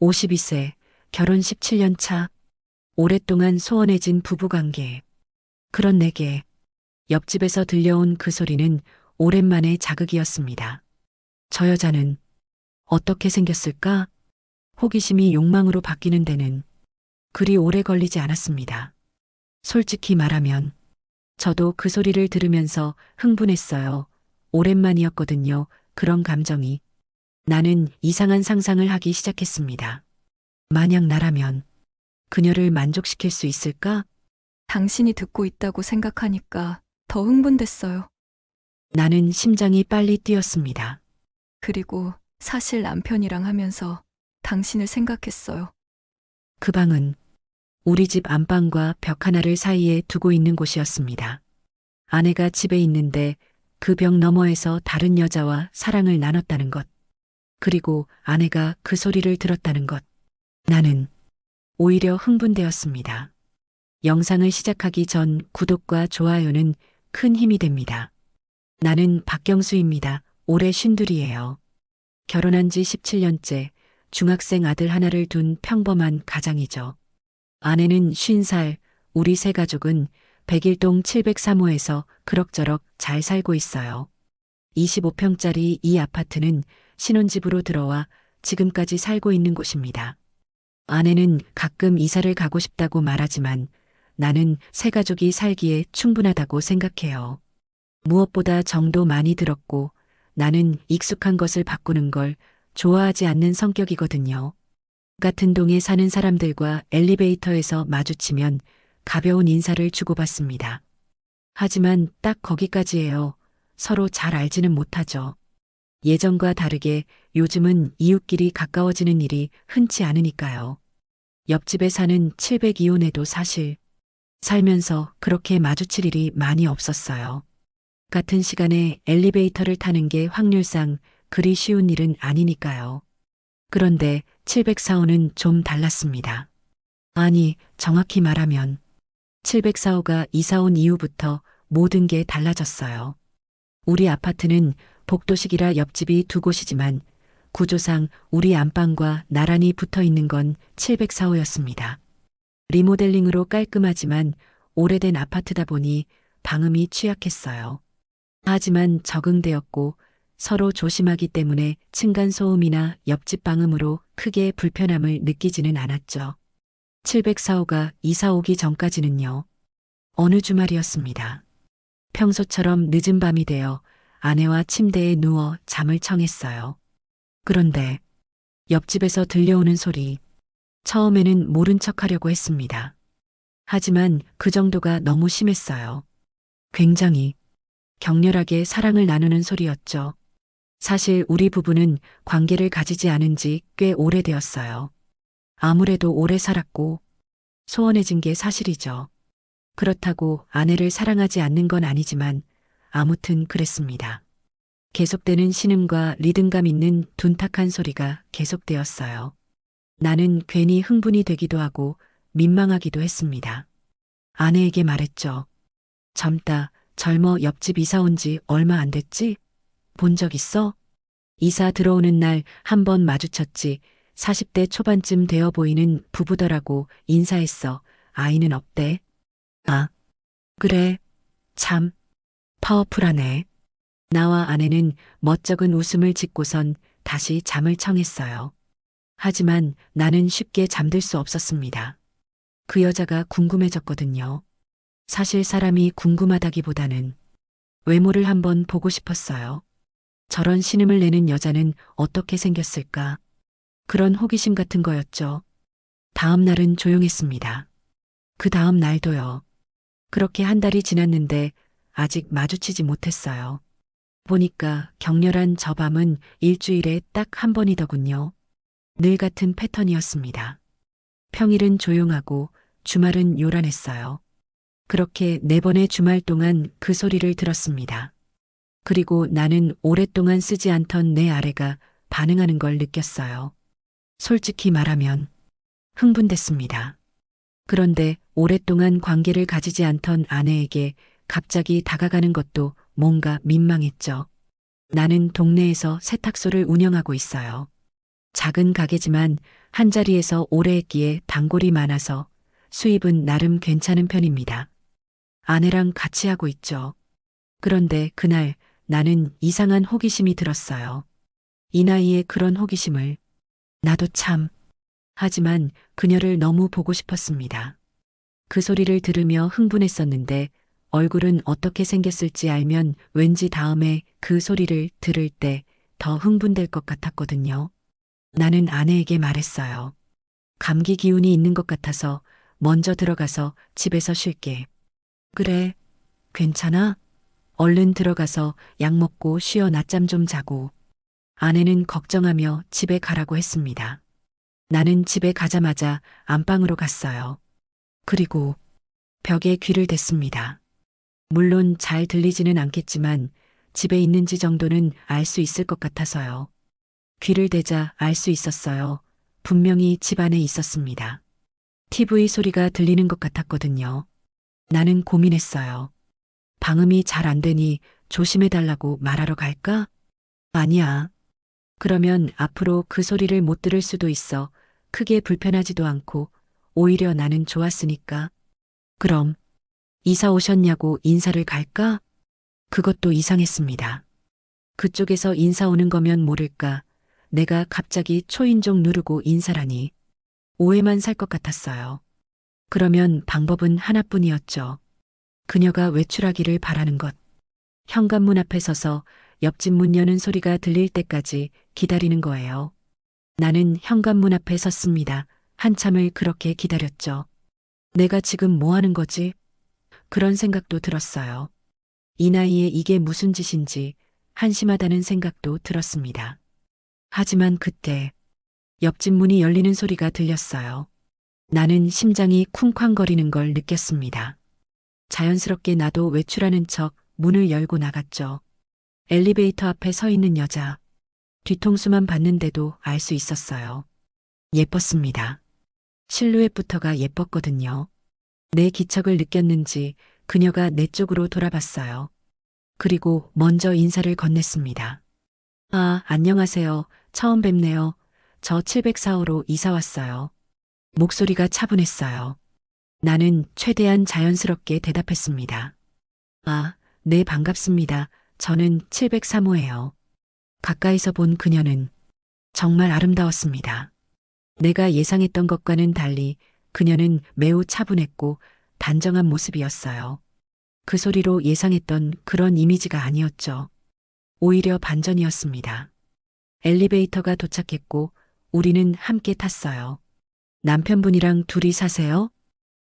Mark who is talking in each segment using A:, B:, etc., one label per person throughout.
A: 52세, 결혼 17년 차, 오랫동안 소원해진 부부관계. 그런 내게 옆집에서 들려온 그 소리는 오랜만에 자극이었습니다. 저 여자는 어떻게 생겼을까? 호기심이 욕망으로 바뀌는 데는 그리 오래 걸리지 않았습니다. 솔직히 말하면 저도 그 소리를 들으면서 흥분했어요. 오랜만이었거든요. 그런 감정이. 나는 이상한 상상을 하기 시작했습니다. 만약 나라면 그녀를 만족시킬 수 있을까?
B: 당신이 듣고 있다고 생각하니까 더 흥분됐어요.
A: 나는 심장이 빨리 뛰었습니다.
B: 그리고 사실 남편이랑 하면서 당신을 생각했어요.
A: 그 방은 우리 집 안방과 벽 하나를 사이에 두고 있는 곳이었습니다. 아내가 집에 있는데 그 벽 너머에서 다른 여자와 사랑을 나눴다는 것. 그리고 아내가 그 소리를 들었다는 것. 나는 오히려 흥분되었습니다. 영상을 시작하기 전 구독과 좋아요는 큰 힘이 됩니다. 나는 박경수입니다. 올해 쉰둘이에요. 결혼한 지 17년째, 중학생 아들 하나를 둔 평범한 가장이죠. 아내는 50살, 우리 세 가족은 백일동 703호에서 그럭저럭 잘 살고 있어요. 25평짜리 이 아파트는 신혼집으로 들어와 지금까지 살고 있는 곳입니다. 아내는 가끔 이사를 가고 싶다고 말하지만 나는 세 가족이 살기에 충분하다고 생각해요. 무엇보다 정도 많이 들었고 나는 익숙한 것을 바꾸는 걸 좋아하지 않는 성격이거든요. 같은 동에 사는 사람들과 엘리베이터에서 마주치면 가벼운 인사를 주고받습니다. 하지만 딱 거기까지예요. 서로 잘 알지는 못하죠. 예전과 다르게 요즘은 이웃끼리 가까워지는 일이 흔치 않으니까요. 옆집에 사는 702호네도 사실 살면서 그렇게 마주칠 일이 많이 없었어요. 같은 시간에 엘리베이터를 타는 게 확률상 그리 쉬운 일은 아니니까요. 그런데 704호는 좀 달랐습니다. 아니, 정확히 말하면 704호가 이사 온 이후부터 모든 게 달라졌어요. 우리 아파트는 복도식이라 옆집이 두 곳이지만 구조상 우리 안방과 나란히 붙어 있는 건 704호였습니다. 리모델링으로 깔끔하지만 오래된 아파트다 보니 방음이 취약했어요. 하지만 적응되었고 서로 조심하기 때문에 층간소음이나 옆집 방음으로 크게 불편함을 느끼지는 않았죠. 704호가 이사 오기 전까지는요. 어느 주말이었습니다. 평소처럼 늦은 밤이 되어 아내와 침대에 누워 잠을 청했어요. 그런데 옆집에서 들려오는 소리, 처음에는 모른 척하려고 했습니다. 하지만 그 정도가 너무 심했어요. 굉장히 격렬하게 사랑을 나누는 소리였죠. 사실 우리 부부는 관계를 가지지 않은 지 꽤 오래되었어요. 아무래도 오래 살았고 소원해진 게 사실이죠. 그렇다고 아내를 사랑하지 않는 건 아니지만 아무튼 그랬습니다. 계속되는 신음과 리듬감 있는 둔탁한 소리가 계속되었어요. 나는 괜히 흥분이 되기도 하고 민망하기도 했습니다. 아내에게 말했죠. 젊어 옆집 이사 온 지 얼마 안 됐지? 본 적 있어? 이사 들어오는 날 한 번 마주쳤지. 40대 초반쯤 되어 보이는 부부더라고 인사했어. 아이는 없대. 아, 그래. 참, 파워풀하네. 나와 아내는 멋쩍은 웃음을 짓고선 다시 잠을 청했어요. 하지만 나는 쉽게 잠들 수 없었습니다. 그 여자가 궁금해졌거든요. 사실 사람이 궁금하다기보다는 외모를 한번 보고 싶었어요. 저런 신음을 내는 여자는 어떻게 생겼을까? 그런 호기심 같은 거였죠. 다음 날은 조용했습니다. 그 다음 날도요. 그렇게 한 달이 지났는데 아직 마주치지 못했어요. 보니까 격렬한 저 밤은 일주일에 딱 한 번이더군요. 늘 같은 패턴이었습니다. 평일은 조용하고 주말은 요란했어요. 그렇게 4번의 주말 동안 그 소리를 들었습니다. 그리고 나는 오랫동안 쓰지 않던 내 아래가 반응하는 걸 느꼈어요. 솔직히 말하면 흥분됐습니다. 그런데 오랫동안 관계를 가지지 않던 아내에게 갑자기 다가가는 것도 뭔가 민망했죠. 나는 동네에서 세탁소를 운영하고 있어요. 작은 가게지만 한자리에서 오래 했기에 단골이 많아서 수입은 나름 괜찮은 편입니다. 아내랑 같이 하고 있죠. 그런데 그날 나는 이상한 호기심이 들었어요. 이 나이에 그런 호기심을. 나도 참. 하지만 그녀를 너무 보고 싶었습니다. 그 소리를 들으며 흥분했었는데 얼굴은 어떻게 생겼을지 알면 왠지 다음에 그 소리를 들을 때 더 흥분될 것 같았거든요. 나는 아내에게 말했어요. 감기 기운이 있는 것 같아서 먼저 들어가서 집에서 쉴게. 그래, 괜찮아? 얼른 들어가서 약 먹고 쉬어 낮잠 좀 자고. 아내는 걱정하며 집에 가라고 했습니다. 나는 집에 가자마자 안방으로 갔어요. 그리고 벽에 귀를 댔습니다. 물론 잘 들리지는 않겠지만 집에 있는지 정도는 알 수 있을 것 같아서요. 귀를 대자 알 수 있었어요. 분명히 집 안에 있었습니다. TV 소리가 들리는 것 같았거든요. 나는 고민했어요. 방음이 잘 안 되니 조심해달라고 말하러 갈까? 아니야. 그러면 앞으로 그 소리를 못 들을 수도 있어. 크게 불편하지도 않고 오히려 나는 좋았으니까. 그럼 이사 오셨냐고 인사를 갈까? 그것도 이상했습니다. 그쪽에서 인사 오는 거면 모를까. 내가 갑자기 초인종 누르고 인사라니. 오해만 살 것 같았어요. 그러면 방법은 하나뿐이었죠. 그녀가 외출하기를 바라는 것. 현관문 앞에 서서 옆집 문 여는 소리가 들릴 때까지 기다리는 거예요. 나는 현관문 앞에 섰습니다. 한참을 그렇게 기다렸죠. 내가 지금 뭐 하는 거지? 그런 생각도 들었어요. 이 나이에 이게 무슨 짓인지 한심하다는 생각도 들었습니다. 하지만 그때 옆집 문이 열리는 소리가 들렸어요. 나는 심장이 쿵쾅거리는 걸 느꼈습니다. 자연스럽게 나도 외출하는 척 문을 열고 나갔죠. 엘리베이터 앞에 서 있는 여자. 뒤통수만 봤는데도 알 수 있었어요. 예뻤습니다. 실루엣부터가 예뻤거든요. 내 기척을 느꼈는지 그녀가 내 쪽으로 돌아봤어요. 그리고 먼저 인사를 건넸습니다. 아, 안녕하세요. 처음 뵙네요. 저 704호로 이사 왔어요. 목소리가 차분했어요. 나는 최대한 자연스럽게 대답했습니다. 아, 네, 반갑습니다. 저는 703호예요. 가까이서 본 그녀는 정말 아름다웠습니다. 내가 예상했던 것과는 달리 그녀는 매우 차분했고 단정한 모습이었어요. 그 소리로 예상했던 그런 이미지가 아니었죠. 오히려 반전이었습니다. 엘리베이터가 도착했고 우리는 함께 탔어요. 남편분이랑 둘이 사세요?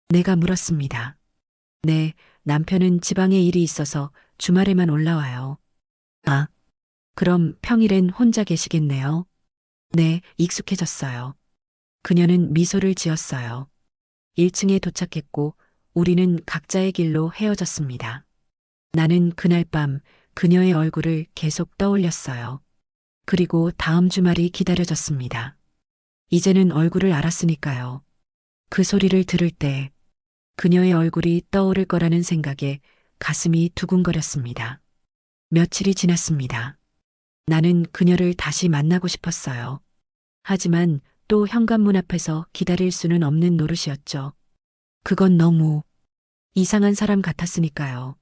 A: 내가 물었습니다. 네, 남편은 지방에 일이 있어서 주말에만 올라와요. 아, 그럼 평일엔 혼자 계시겠네요. 네, 익숙해졌어요. 그녀는 미소를 지었어요. 1층에 도착했고 우리는 각자의 길로 헤어졌습니다. 나는 그날 밤 그녀의 얼굴을 계속 떠올렸어요. 그리고 다음 주말이 기다려졌습니다. 이제는 얼굴을 알았으니까요. 그 소리를 들을 때 그녀의 얼굴이 떠오를 거라는 생각에 가슴이 두근거렸습니다. 며칠이 지났습니다. 나는 그녀를 다시 만나고 싶었어요. 하지만 또 현관문 앞에서 기다릴 수는 없는 노릇이었죠. 그건 너무 이상한 사람 같았으니까요.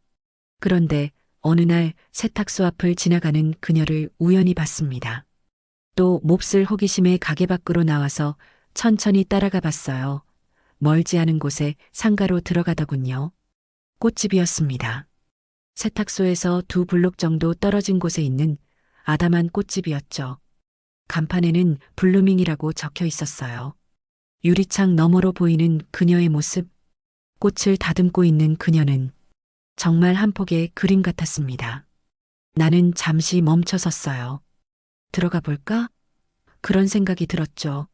A: 그런데 어느 날 세탁소 앞을 지나가는 그녀를 우연히 봤습니다. 또 몹쓸 호기심에 가게 밖으로 나와서 천천히 따라가 봤어요. 멀지 않은 곳에 상가로 들어가더군요. 꽃집이었습니다. 세탁소에서 2블록 정도 떨어진 곳에 있는 아담한 꽃집이었죠. 간판에는 블루밍이라고 적혀 있었어요. 유리창 너머로 보이는 그녀의 모습, 꽃을 다듬고 있는 그녀는 정말 한 폭의 그림 같았습니다. 나는 잠시 멈춰 섰어요. 들어가 볼까? 그런 생각이 들었죠.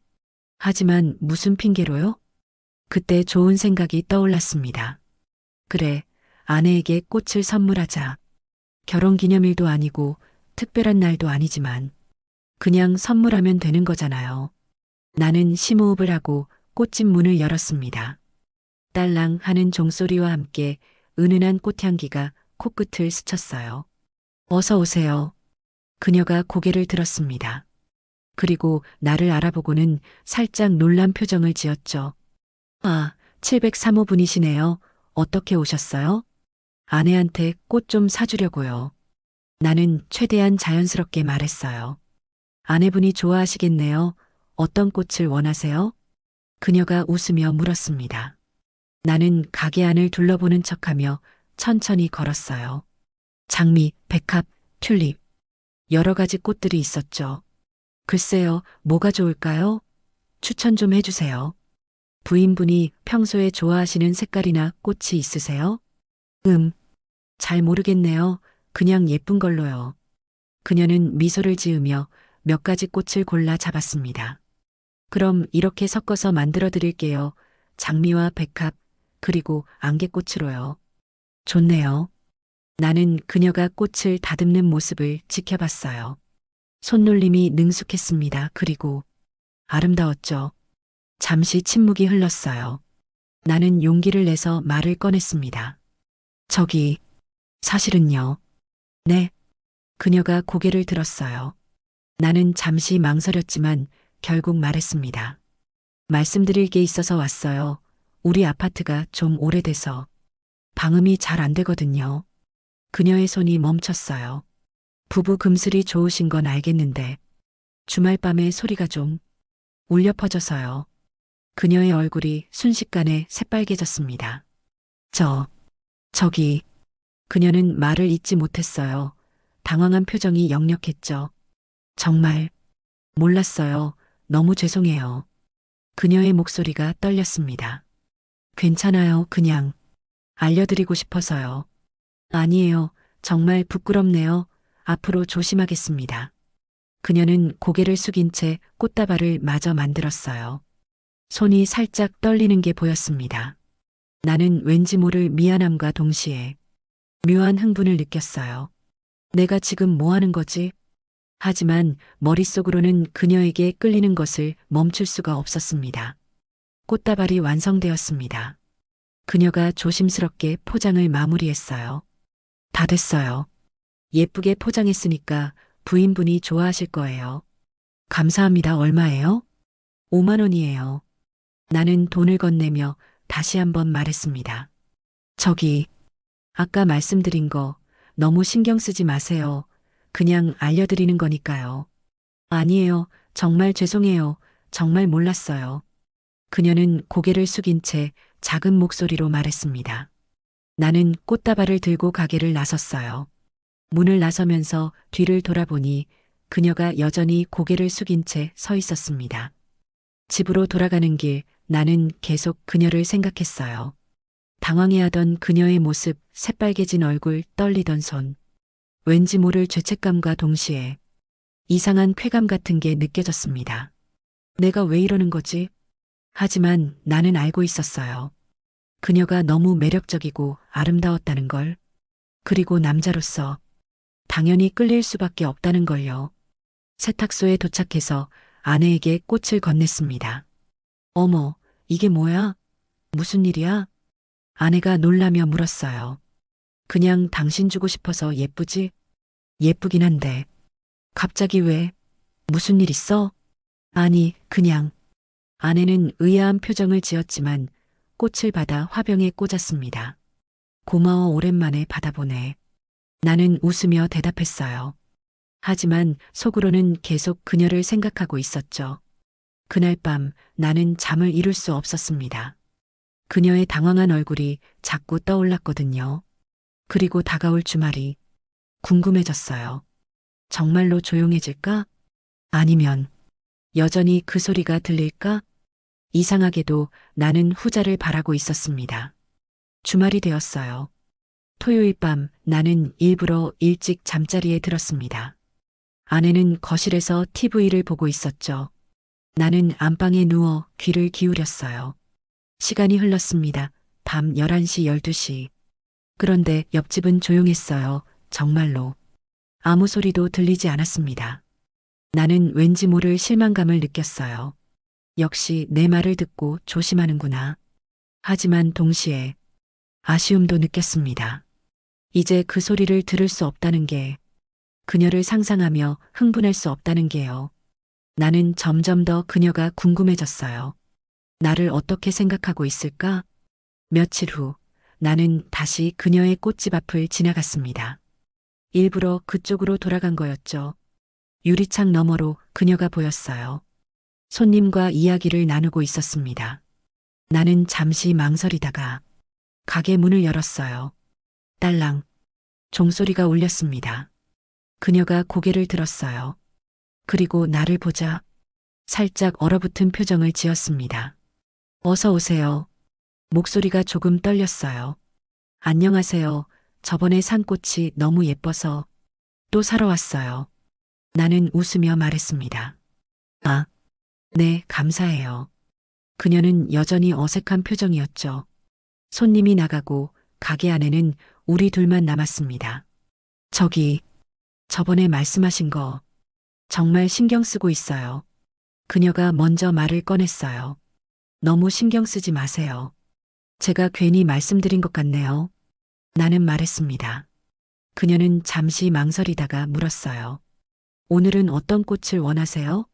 A: 하지만 무슨 핑계로요? 그때 좋은 생각이 떠올랐습니다. 그래, 아내에게 꽃을 선물하자. 결혼 기념일도 아니고 특별한 날도 아니지만 그냥 선물하면 되는 거잖아요. 나는 심호흡을 하고 꽃집 문을 열었습니다. 딸랑 하는 종소리와 함께 은은한 꽃향기가 코끝을 스쳤어요. 어서 오세요. 그녀가 고개를 들었습니다. 그리고 나를 알아보고는 살짝 놀란 표정을 지었죠. 아, 703호분이시네요. 어떻게 오셨어요? 아내한테 꽃 좀 사주려고요. 나는 최대한 자연스럽게 말했어요. 아내분이 좋아하시겠네요. 어떤 꽃을 원하세요? 그녀가 웃으며 물었습니다. 나는 가게 안을 둘러보는 척하며 천천히 걸었어요. 장미, 백합, 튤립, 여러 가지 꽃들이 있었죠. 글쎄요, 뭐가 좋을까요? 추천 좀 해주세요. 부인분이 평소에 좋아하시는 색깔이나 꽃이 있으세요? 잘 모르겠네요. 그냥 예쁜 걸로요. 그녀는 미소를 지으며 몇 가지 꽃을 골라 잡았습니다. 그럼 이렇게 섞어서 만들어 드릴게요. 장미와 백합, 그리고 안개꽃으로요. 좋네요. 나는 그녀가 꽃을 다듬는 모습을 지켜봤어요. 손놀림이 능숙했습니다. 그리고 아름다웠죠. 잠시 침묵이 흘렀어요. 나는 용기를 내서 말을 꺼냈습니다. 저기, 사실은요. 네. 그녀가 고개를 들었어요. 나는 잠시 망설였지만 결국 말했습니다. 말씀드릴 게 있어서 왔어요. 우리 아파트가 좀 오래돼서 방음이 잘 안 되거든요. 그녀의 손이 멈췄어요. 부부 금슬이 좋으신 건 알겠는데 주말 밤에 소리가 좀 울려 퍼져서요. 그녀의 얼굴이 순식간에 새빨개졌습니다. 저기, 그녀는 말을 잇지 못했어요. 당황한 표정이 역력했죠. 정말 몰랐어요. 너무 죄송해요. 그녀의 목소리가 떨렸습니다. 괜찮아요. 그냥 알려드리고 싶어서요. 아니에요. 정말 부끄럽네요. 앞으로 조심하겠습니다. 그녀는 고개를 숙인 채 꽃다발을 마저 만들었어요. 손이 살짝 떨리는 게 보였습니다. 나는 왠지 모를 미안함과 동시에 묘한 흥분을 느꼈어요. 내가 지금 뭐 하는 거지? 하지만 머릿속으로는 그녀에게 끌리는 것을 멈출 수가 없었습니다. 꽃다발이 완성되었습니다. 그녀가 조심스럽게 포장을 마무리했어요. 다 됐어요. 예쁘게 포장했으니까 부인분이 좋아하실 거예요. 감사합니다. 얼마예요? 5만 원이에요. 나는 돈을 건네며 다시 한번 말했습니다. 저기, 아까 말씀드린 거 너무 신경 쓰지 마세요. 그냥 알려드리는 거니까요. 아니에요. 정말 죄송해요. 정말 몰랐어요. 그녀는 고개를 숙인 채 작은 목소리로 말했습니다. 나는 꽃다발을 들고 가게를 나섰어요. 문을 나서면서 뒤를 돌아보니 그녀가 여전히 고개를 숙인 채 서 있었습니다. 집으로 돌아가는 길 나는 계속 그녀를 생각했어요. 당황해하던 그녀의 모습, 새빨개진 얼굴, 떨리던 손. 왠지 모를 죄책감과 동시에 이상한 쾌감 같은 게 느껴졌습니다. 내가 왜 이러는 거지? 하지만 나는 알고 있었어요. 그녀가 너무 매력적이고 아름다웠다는 걸. 그리고 남자로서 당연히 끌릴 수밖에 없다는 걸요. 세탁소에 도착해서 아내에게 꽃을 건넸습니다. 어머, 이게 뭐야? 무슨 일이야? 아내가 놀라며 물었어요. 그냥 당신 주고 싶어서 예쁘지? 예쁘긴 한데. 갑자기 왜? 무슨 일 있어? 아니, 그냥. 아내는 의아한 표정을 지었지만 꽃을 받아 화병에 꽂았습니다. 고마워, 오랜만에 받아보네. 나는 웃으며 대답했어요. 하지만 속으로는 계속 그녀를 생각하고 있었죠. 그날 밤 나는 잠을 이룰 수 없었습니다. 그녀의 당황한 얼굴이 자꾸 떠올랐거든요. 그리고 다가올 주말이 궁금해졌어요. 정말로 조용해질까? 아니면 여전히 그 소리가 들릴까? 이상하게도 나는 후자를 바라고 있었습니다. 주말이 되었어요. 토요일 밤 나는 일부러 일찍 잠자리에 들었습니다. 아내는 거실에서 TV를 보고 있었죠. 나는 안방에 누워 귀를 기울였어요. 시간이 흘렀습니다. 밤 11시, 12시. 그런데 옆집은 조용했어요. 정말로. 아무 소리도 들리지 않았습니다. 나는 왠지 모를 실망감을 느꼈어요. 역시 내 말을 듣고 조심하는구나. 하지만 동시에 아쉬움도 느꼈습니다. 이제 그 소리를 들을 수 없다는 게, 그녀를 상상하며 흥분할 수 없다는 게요. 나는 점점 더 그녀가 궁금해졌어요. 나를 어떻게 생각하고 있을까? 며칠 후 나는 다시 그녀의 꽃집 앞을 지나갔습니다. 일부러 그쪽으로 돌아간 거였죠. 유리창 너머로 그녀가 보였어요. 손님과 이야기를 나누고 있었습니다. 나는 잠시 망설이다가 가게 문을 열었어요. 딸랑 종소리가 울렸습니다. 그녀가 고개를 들었어요. 그리고 나를 보자 살짝 얼어붙은 표정을 지었습니다. 어서 오세요. 목소리가 조금 떨렸어요. 안녕하세요. 저번에 산 꽃이 너무 예뻐서 또 사러 왔어요. 나는 웃으며 말했습니다. 아, 네, 감사해요. 그녀는 여전히 어색한 표정이었죠. 손님이 나가고 가게 안에는 우리 둘만 남았습니다. 저기, 저번에 말씀하신 거 정말 신경 쓰고 있어요. 그녀가 먼저 말을 꺼냈어요. 너무 신경 쓰지 마세요. 제가 괜히 말씀드린 것 같네요. 나는 말했습니다. 그녀는 잠시 망설이다가 물었어요. 오늘은 어떤 꽃을 원하세요?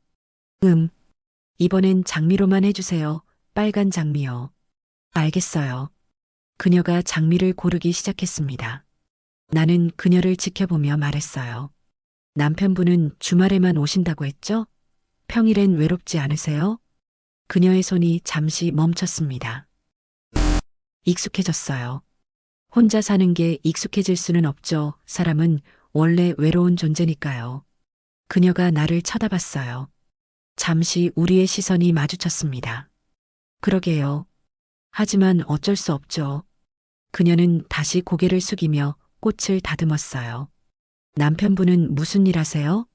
A: 이번엔 장미로만 해주세요. 빨간 장미요. 알겠어요. 그녀가 장미를 고르기 시작했습니다. 나는 그녀를 지켜보며 말했어요. 남편분은 주말에만 오신다고 했죠? 평일엔 외롭지 않으세요? 그녀의 손이 잠시 멈췄습니다. 익숙해졌어요. 혼자 사는 게 익숙해질 수는 없죠. 사람은 원래 외로운 존재니까요. 그녀가 나를 쳐다봤어요. 잠시 우리의 시선이 마주쳤습니다. 그러게요. 하지만 어쩔 수 없죠. 그녀는 다시 고개를 숙이며 꽃을 다듬었어요. 남편분은 무슨 일 하세요?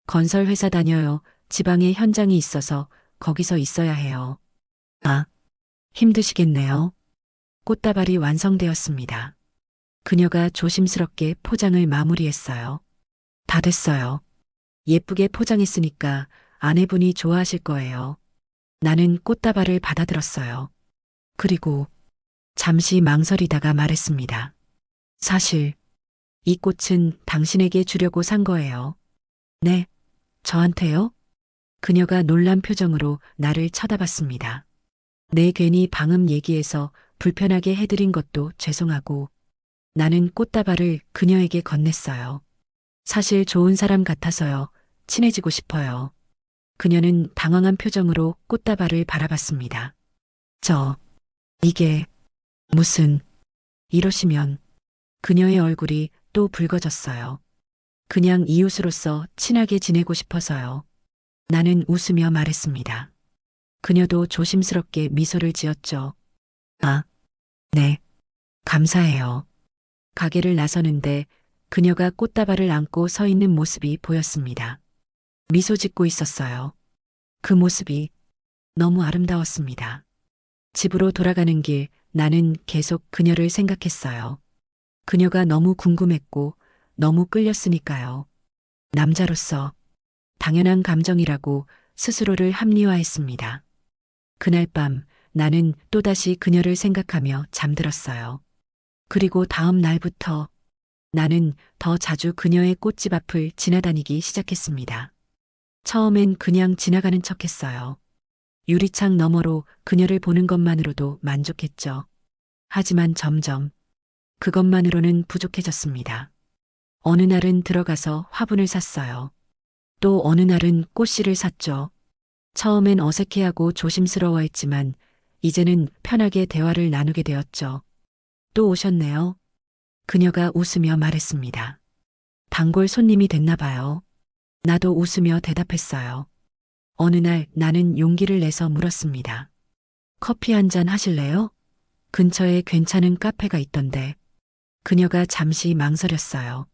A: 건설회사 다녀요. 지방에 현장이 있어서 거기서 있어야 해요. 아, 힘드시겠네요. 꽃다발이 완성되었습니다. 그녀가 조심스럽게 포장을 마무리했어요. 다 됐어요. 예쁘게 포장했으니까 아내분이 좋아하실 거예요. 나는 꽃다발을 받아들었어요. 그리고 잠시 망설이다가 말했습니다. 사실 이 꽃은 당신에게 주려고 산 거예요. 네, 저한테요? 그녀가 놀란 표정으로 나를 쳐다봤습니다. 내 괜히 방음 얘기해서 불편하게 해드린 것도 죄송하고 나는 꽃다발을 그녀에게 건넸어요. 사실 좋은 사람 같아서요. 친해지고 싶어요. 그녀는 당황한 표정으로 꽃다발을 바라봤습니다. 이게 무슨 이러시면 그녀의 얼굴이 또 붉어졌어요. 그냥 이웃으로서 친하게 지내고 싶어서요. 나는 웃으며 말했습니다. 그녀도 조심스럽게 미소를 지었죠. 아, 네. 감사해요. 가게를 나서는데 그녀가 꽃다발을 안고 서 있는 모습이 보였습니다. 미소 짓고 있었어요. 그 모습이 너무 아름다웠습니다. 집으로 돌아가는 길 나는 계속 그녀를 생각했어요. 그녀가 너무 궁금했고 너무 끌렸으니까요. 남자로서 당연한 감정이라고 스스로를 합리화했습니다. 그날 밤 나는 또다시 그녀를 생각하며 잠들었어요. 그리고 다음 날부터 나는 더 자주 그녀의 꽃집 앞을 지나다니기 시작했습니다. 처음엔 그냥 지나가는 척 했어요. 유리창 너머로 그녀를 보는 것만으로도 만족했죠. 하지만 점점 그것만으로는 부족해졌습니다. 어느 날은 들어가서 화분을 샀어요. 또 어느 날은 꽃씨를 샀죠. 처음엔 어색해하고 조심스러워했지만 이제는 편하게 대화를 나누게 되었죠. 또 오셨네요. 그녀가 웃으며 말했습니다. 단골 손님이 됐나 봐요. 나도 웃으며 대답했어요. 어느 날 나는 용기를 내서 물었습니다. 커피 한 잔 하실래요? 근처에 괜찮은 카페가 있던데. 그녀가 잠시 망설였어요.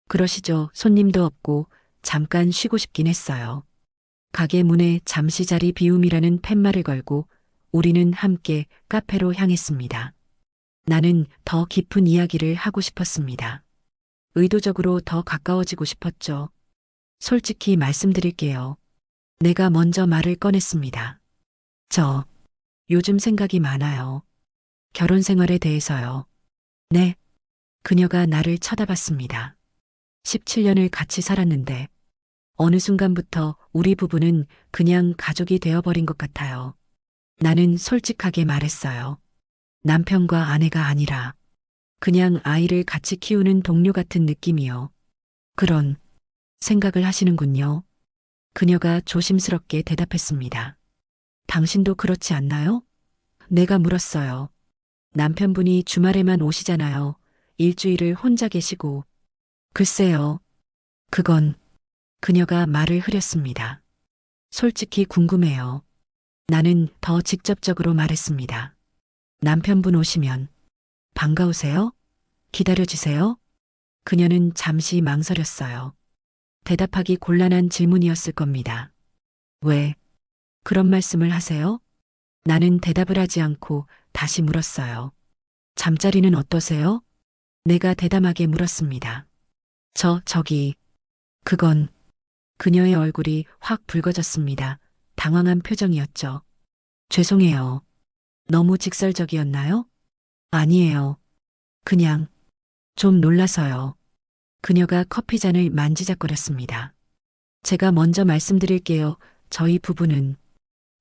A: 그러시죠. 손님도 없고 잠깐 쉬고 싶긴 했어요. 가게 문에 잠시 자리 비움이라는 팻말을 걸고 우리는 함께 카페로 향했습니다. 나는 더 깊은 이야기를 하고 싶었습니다. 의도적으로 더 가까워지고 싶었죠. 솔직히 말씀드릴게요. 내가 먼저 말을 꺼냈습니다. 저 요즘 생각이 많아요. 결혼 생활에 대해서요. 네. 그녀가 나를 쳐다봤습니다. 17년을 같이 살았는데 어느 순간부터 우리 부부는 그냥 가족이 되어버린 것 같아요. 나는 솔직하게 말했어요. 남편과 아내가 아니라 그냥 아이를 같이 키우는 동료 같은 느낌이요. 그런 생각을 하시는군요. 그녀가 조심스럽게 대답했습니다. 당신도 그렇지 않나요? 내가 물었어요. 남편분이 주말에만 오시잖아요. 일주일을 혼자 계시고. 글쎄요. 그건 그녀가 말을 흐렸습니다. 솔직히 궁금해요. 나는 더 직접적으로 말했습니다. 남편분 오시면 반가우세요? 기다려주세요? 그녀는 잠시 망설였어요. 대답하기 곤란한 질문이었을 겁니다. 왜 그런 말씀을 하세요? 나는 대답을 하지 않고 다시 물었어요. 잠자리는 어떠세요? 내가 대담하게 물었습니다. 그건 그녀의 얼굴이 확 붉어졌습니다. 당황한 표정이었죠. 죄송해요. 너무 직설적이었나요? 아니에요. 그냥 좀 놀라서요. 그녀가 커피잔을 만지작거렸습니다. 제가 먼저 말씀드릴게요. 저희 부부는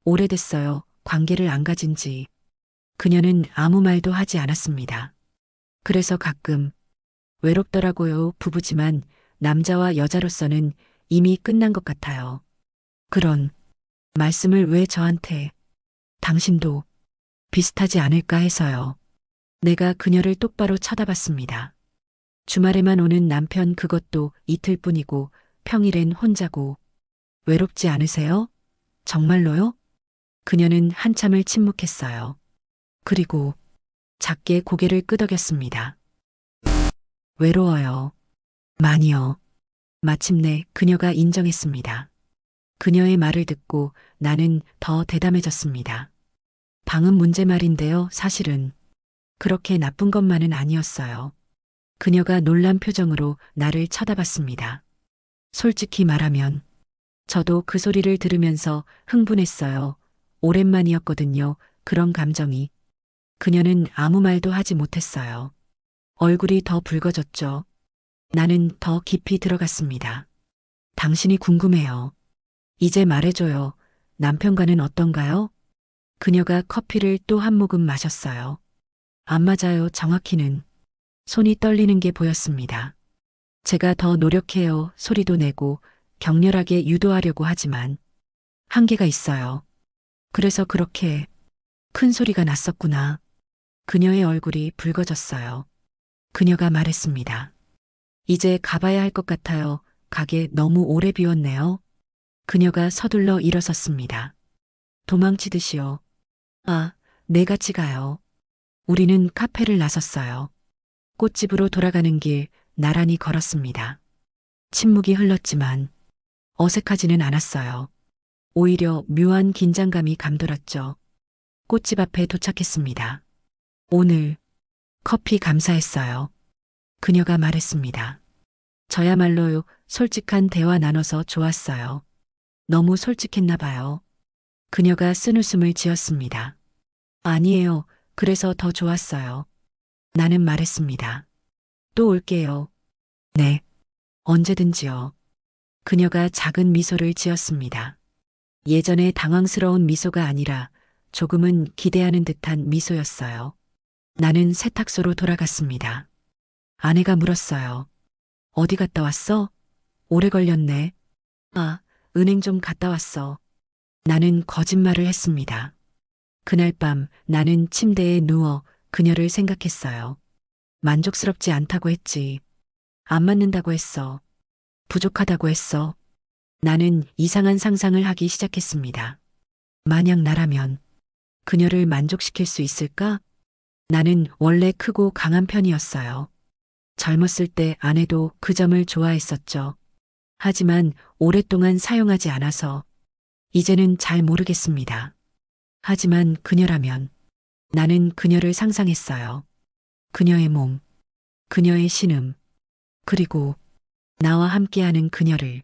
A: 오래됐어요. 관계를 안 가진 지. 그녀는 아무 말도 하지 않았습니다. 그래서 가끔 외롭더라고요. 부부지만 남자와 여자로서는 이미 끝난 것 같아요. 그런 말씀을 왜 저한테, 당신도 비슷하지 않을까 해서요. 내가 그녀를 똑바로 쳐다봤습니다. 주말에만 오는 남편 그것도 이틀뿐이고 평일엔 혼자고 외롭지 않으세요? 정말로요? 그녀는 한참을 침묵했어요. 그리고 작게 고개를 끄덕였습니다. 외로워요. 많이요. 마침내 그녀가 인정했습니다. 그녀의 말을 듣고 나는 더 대담해졌습니다. 방은 문제 말인데요. 사실은 그렇게 나쁜 것만은 아니었어요. 그녀가 놀란 표정으로 나를 쳐다봤습니다. 솔직히 말하면 저도 그 소리를 들으면서 흥분했어요. 오랜만이었거든요. 그런 감정이. 그녀는 아무 말도 하지 못했어요. 얼굴이 더 붉어졌죠. 나는 더 깊이 들어갔습니다. 당신이 궁금해요. 이제 말해줘요. 남편과는 어떤가요? 그녀가 커피를 또 한 모금 마셨어요. 안 맞아요. 정확히는. 손이 떨리는 게 보였습니다. 제가 더 노력해요. 소리도 내고 격렬하게 유도하려고 하지만 한계가 있어요. 그래서 그렇게 큰 소리가 났었구나. 그녀의 얼굴이 붉어졌어요. 그녀가 말했습니다. 이제 가봐야 할 것 같아요. 가게 너무 오래 비웠네요. 그녀가 서둘러 일어섰습니다. 도망치듯이요. 아, 네 같이 가요. 우리는 카페를 나섰어요. 꽃집으로 돌아가는 길 나란히 걸었습니다. 침묵이 흘렀지만 어색하지는 않았어요. 오히려 묘한 긴장감이 감돌았죠. 꽃집 앞에 도착했습니다. 오늘 커피 감사했어요. 그녀가 말했습니다. 저야말로요, 솔직한 대화 나눠서 좋았어요. 너무 솔직했나 봐요. 그녀가 쓴웃음을 지었습니다. 아니에요. 그래서 더 좋았어요. 나는 말했습니다. 또 올게요. 네. 언제든지요. 그녀가 작은 미소를 지었습니다. 예전의 당황스러운 미소가 아니라 조금은 기대하는 듯한 미소였어요. 나는 세탁소로 돌아갔습니다. 아내가 물었어요. 어디 갔다 왔어? 오래 걸렸네. 아, 은행 좀 갔다 왔어. 나는 거짓말을 했습니다. 그날 밤 나는 침대에 누워 그녀를 생각했어요. 만족스럽지 않다고 했지. 안 맞는다고 했어. 부족하다고 했어. 나는 이상한 상상을 하기 시작했습니다. 만약 나라면 그녀를 만족시킬 수 있을까? 나는 원래 크고 강한 편이었어요. 젊었을 때 아내도 그 점을 좋아했었죠. 하지만 오랫동안 사용하지 않아서 이제는 잘 모르겠습니다. 하지만 그녀라면 나는 그녀를 상상했어요. 그녀의 몸, 그녀의 신음, 그리고 나와 함께하는 그녀를.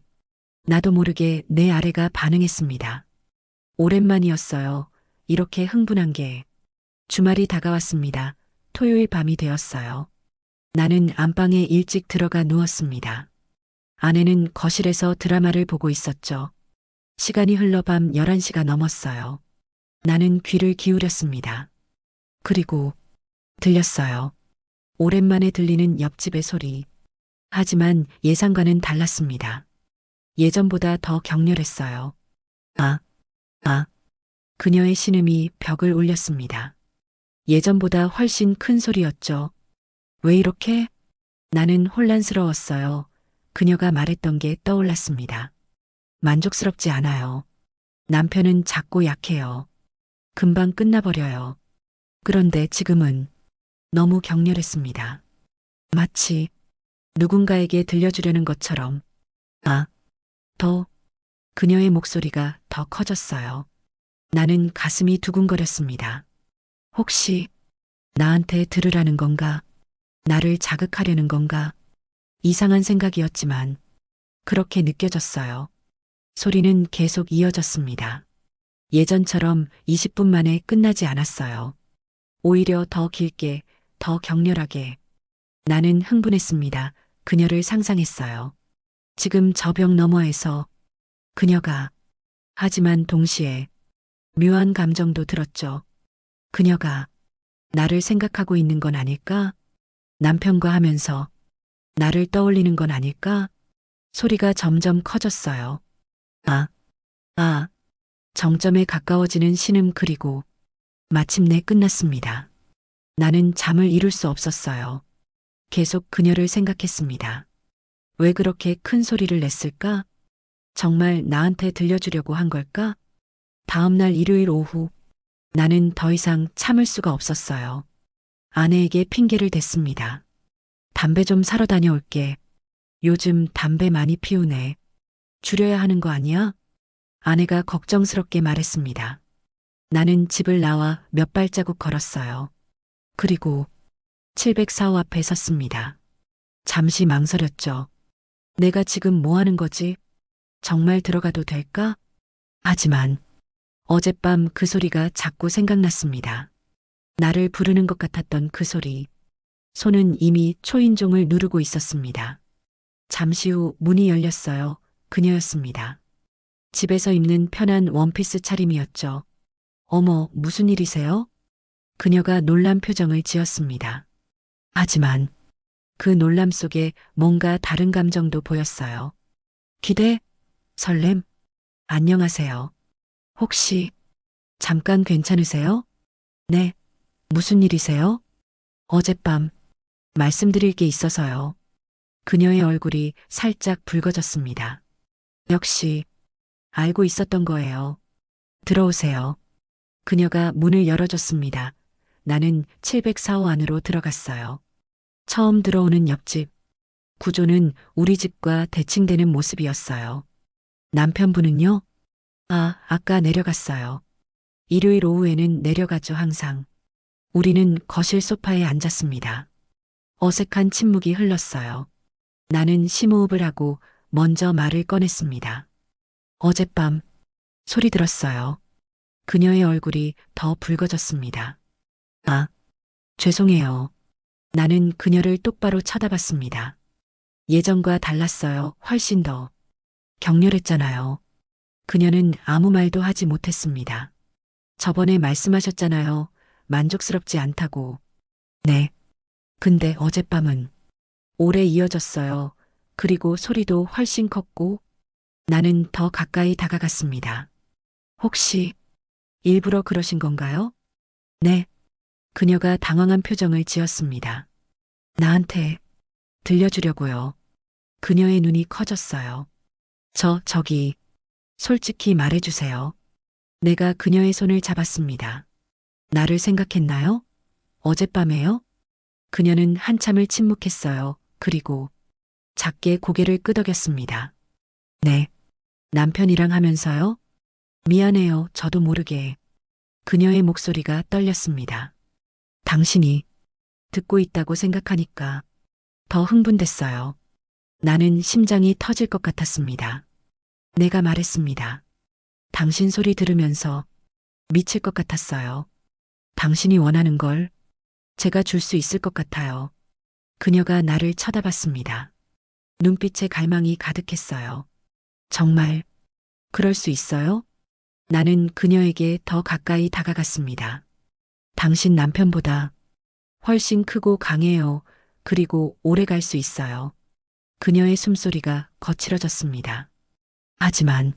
A: 나도 모르게 내 아래가 반응했습니다. 오랜만이었어요. 이렇게 흥분한 게. 주말이 다가왔습니다. 토요일 밤이 되었어요. 나는 안방에 일찍 들어가 누웠습니다. 아내는 거실에서 드라마를 보고 있었죠. 시간이 흘러 밤 11시가 넘었어요. 나는 귀를 기울였습니다. 그리고 들렸어요. 오랜만에 들리는 옆집의 소리. 하지만 예상과는 달랐습니다. 예전보다 더 격렬했어요. 아, 아. 그녀의 신음이 벽을 울렸습니다. 예전보다 훨씬 큰 소리였죠. 왜 이렇게? 나는 혼란스러웠어요. 그녀가 말했던 게 떠올랐습니다. 만족스럽지 않아요. 남편은 작고 약해요. 금방 끝나버려요. 그런데 지금은 너무 격렬했습니다. 마치 누군가에게 들려주려는 것처럼. 아, 더, 그녀의 목소리가 더 커졌어요. 나는 가슴이 두근거렸습니다. 혹시 나한테 들으라는 건가? 나를 자극하려는 건가? 이상한 생각이었지만 그렇게 느껴졌어요. 소리는 계속 이어졌습니다. 예전처럼 20분 만에 끝나지 않았어요. 오히려 더 길게, 더 격렬하게. 나는 흥분했습니다. 그녀를 상상했어요. 지금 저 벽 너머에서 그녀가, 하지만 동시에 묘한 감정도 들었죠. 그녀가 나를 생각하고 있는 건 아닐까? 남편과 하면서 나를 떠올리는 건 아닐까? 소리가 점점 커졌어요. 아, 아, 정점에 가까워지는 신음 그리고 마침내 끝났습니다. 나는 잠을 이룰 수 없었어요. 계속 그녀를 생각했습니다. 왜 그렇게 큰 소리를 냈을까? 정말 나한테 들려주려고 한 걸까? 다음 날 일요일 오후 나는 더 이상 참을 수가 없었어요. 아내에게 핑계를 댔습니다. 담배 좀 사러 다녀올게. 요즘 담배 많이 피우네. 줄여야 하는 거 아니야? 아내가 걱정스럽게 말했습니다. 나는 집을 나와 몇 발자국 걸었어요. 그리고 704호 앞에 섰습니다. 잠시 망설였죠. 내가 지금 뭐 하는 거지? 정말 들어가도 될까? 하지만 어젯밤 그 소리가 자꾸 생각났습니다. 나를 부르는 것 같았던 그 소리. 손은 이미 초인종을 누르고 있었습니다. 잠시 후 문이 열렸어요. 그녀였습니다. 집에서 입는 편한 원피스 차림이었죠. 어머, 무슨 일이세요? 그녀가 놀란 표정을 지었습니다. 하지만 그 놀람 속에 뭔가 다른 감정도 보였어요. 기대, 설렘, 안녕하세요. 혹시 잠깐 괜찮으세요? 네, 무슨 일이세요? 어젯밤 말씀드릴 게 있어서요. 그녀의 얼굴이 살짝 붉어졌습니다. 역시 알고 있었던 거예요. 들어오세요. 그녀가 문을 열어줬습니다. 나는 704호 안으로 들어갔어요. 처음 들어오는 옆집. 구조는 우리 집과 대칭되는 모습이었어요. 남편분은요? 아, 아까 내려갔어요. 일요일 오후에는 내려가죠, 항상. 우리는 거실 소파에 앉았습니다. 어색한 침묵이 흘렀어요. 나는 심호흡을 하고 먼저 말을 꺼냈습니다. 어젯밤 소리 들었어요. 그녀의 얼굴이 더 붉어졌습니다. 아, 죄송해요. 나는 그녀를 똑바로 쳐다봤습니다. 예전과 달랐어요. 훨씬 더 격렬했잖아요. 그녀는 아무 말도 하지 못했습니다. 저번에 말씀하셨잖아요. 만족스럽지 않다고. 네. 근데 어젯밤은 오래 이어졌어요. 그리고 소리도 훨씬 컸고 나는 더 가까이 다가갔습니다. 혹시 일부러 그러신 건가요? 네. 그녀가 당황한 표정을 지었습니다. 나한테 들려주려고요. 그녀의 눈이 커졌어요. 저기, 솔직히 말해주세요. 내가 그녀의 손을 잡았습니다. 나를 생각했나요? 어젯밤에요? 그녀는 한참을 침묵했어요. 그리고 작게 고개를 끄덕였습니다. 네. 남편이랑 하면서요? 미안해요. 저도 모르게. 그녀의 목소리가 떨렸습니다. 당신이 듣고 있다고 생각하니까 더 흥분됐어요. 나는 심장이 터질 것 같았습니다. 내가 말했습니다. 당신 소리 들으면서 미칠 것 같았어요. 당신이 원하는 걸 제가 줄 수 있을 것 같아요. 그녀가 나를 쳐다봤습니다. 눈빛에 갈망이 가득했어요. 정말 그럴 수 있어요? 나는 그녀에게 더 가까이 다가갔습니다. 당신 남편보다 훨씬 크고 강해요. 그리고 오래 갈 수 있어요. 그녀의 숨소리가 거칠어졌습니다. 하지만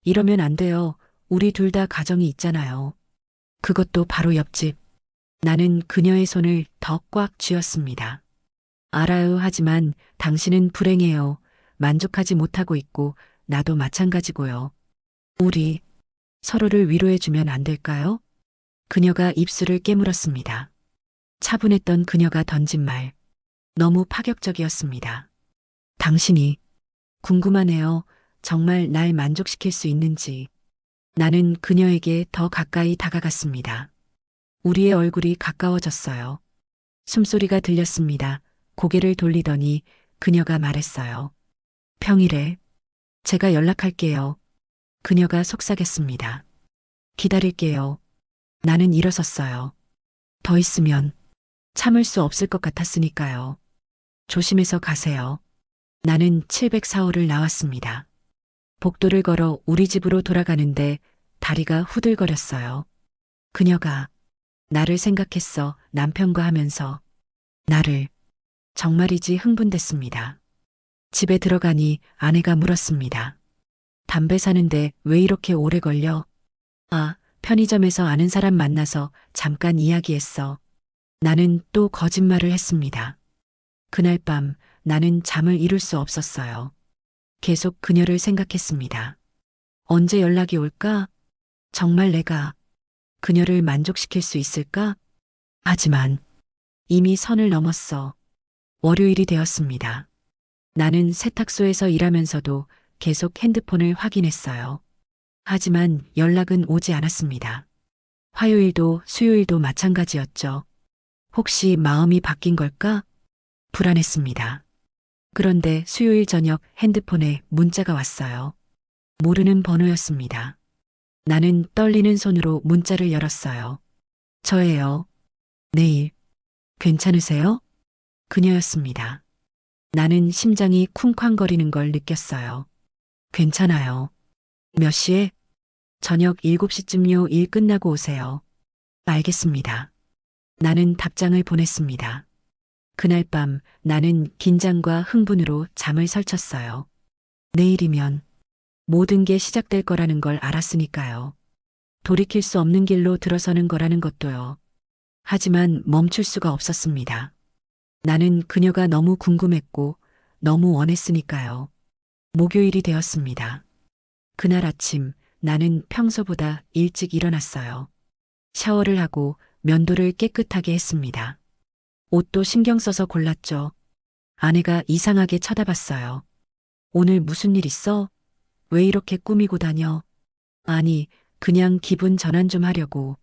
A: 이러면 안 돼요. 우리 둘 다 가정이 있잖아요. 그것도 바로 옆집. 나는 그녀의 손을 더 꽉 쥐었습니다. 알아요. 하지만 당신은 불행해요. 만족하지 못하고 있고 나도 마찬가지고요. 우리 서로를 위로해주면 안 될까요? 그녀가 입술을 깨물었습니다. 차분했던 그녀가 던진 말. 너무 파격적이었습니다. 당신이 궁금하네요. 정말 날 만족시킬 수 있는지. 나는 그녀에게 더 가까이 다가갔습니다. 우리의 얼굴이 가까워졌어요. 숨소리가 들렸습니다. 고개를 돌리더니 그녀가 말했어요. 평일에 제가 연락할게요. 그녀가 속삭였습니다. 기다릴게요. 나는 일어섰어요. 더 있으면 참을 수 없을 것 같았으니까요. 조심해서 가세요. 나는 704호를 나왔습니다. 복도를 걸어 우리 집으로 돌아가는데 다리가 후들거렸어요. 그녀가 나를 생각했어. 남편과 하면서 나를 정말이지 흥분됐습니다. 집에 들어가니 아내가 물었습니다. 담배 사는데 왜 이렇게 오래 걸려? 아, 편의점에서 아는 사람 만나서 잠깐 이야기했어. 나는 또 거짓말을 했습니다. 그날 밤 나는 잠을 이룰 수 없었어요. 계속 그녀를 생각했습니다. 언제 연락이 올까? 정말 내가 그녀를 만족시킬 수 있을까? 하지만 이미 선을 넘었어. 월요일이 되었습니다. 나는 세탁소에서 일하면서도 계속 핸드폰을 확인했어요. 하지만 연락은 오지 않았습니다. 화요일도 수요일도 마찬가지였죠. 혹시 마음이 바뀐 걸까? 불안했습니다. 그런데 수요일 저녁 핸드폰에 문자가 왔어요. 모르는 번호였습니다. 나는 떨리는 손으로 문자를 열었어요. 저예요. 내일 괜찮으세요? 그녀였습니다. 나는 심장이 쿵쾅거리는 걸 느꼈어요. 괜찮아요. 몇 시에? 저녁 7시쯤요. 일 끝나고 오세요. 알겠습니다. 나는 답장을 보냈습니다. 그날 밤 나는 긴장과 흥분으로 잠을 설쳤어요. 내일이면 모든 게 시작될 거라는 걸 알았으니까요. 돌이킬 수 없는 길로 들어서는 거라는 것도요. 하지만 멈출 수가 없었습니다. 나는 그녀가 너무 궁금했고 너무 원했으니까요. 목요일이 되었습니다. 그날 아침 나는 평소보다 일찍 일어났어요. 샤워를 하고 면도를 깨끗하게 했습니다. 옷도 신경 써서 골랐죠. 아내가 이상하게 쳐다봤어요. 오늘 무슨 일 있어? 왜 이렇게 꾸미고 다녀? 아니, 그냥 기분 전환 좀 하려고.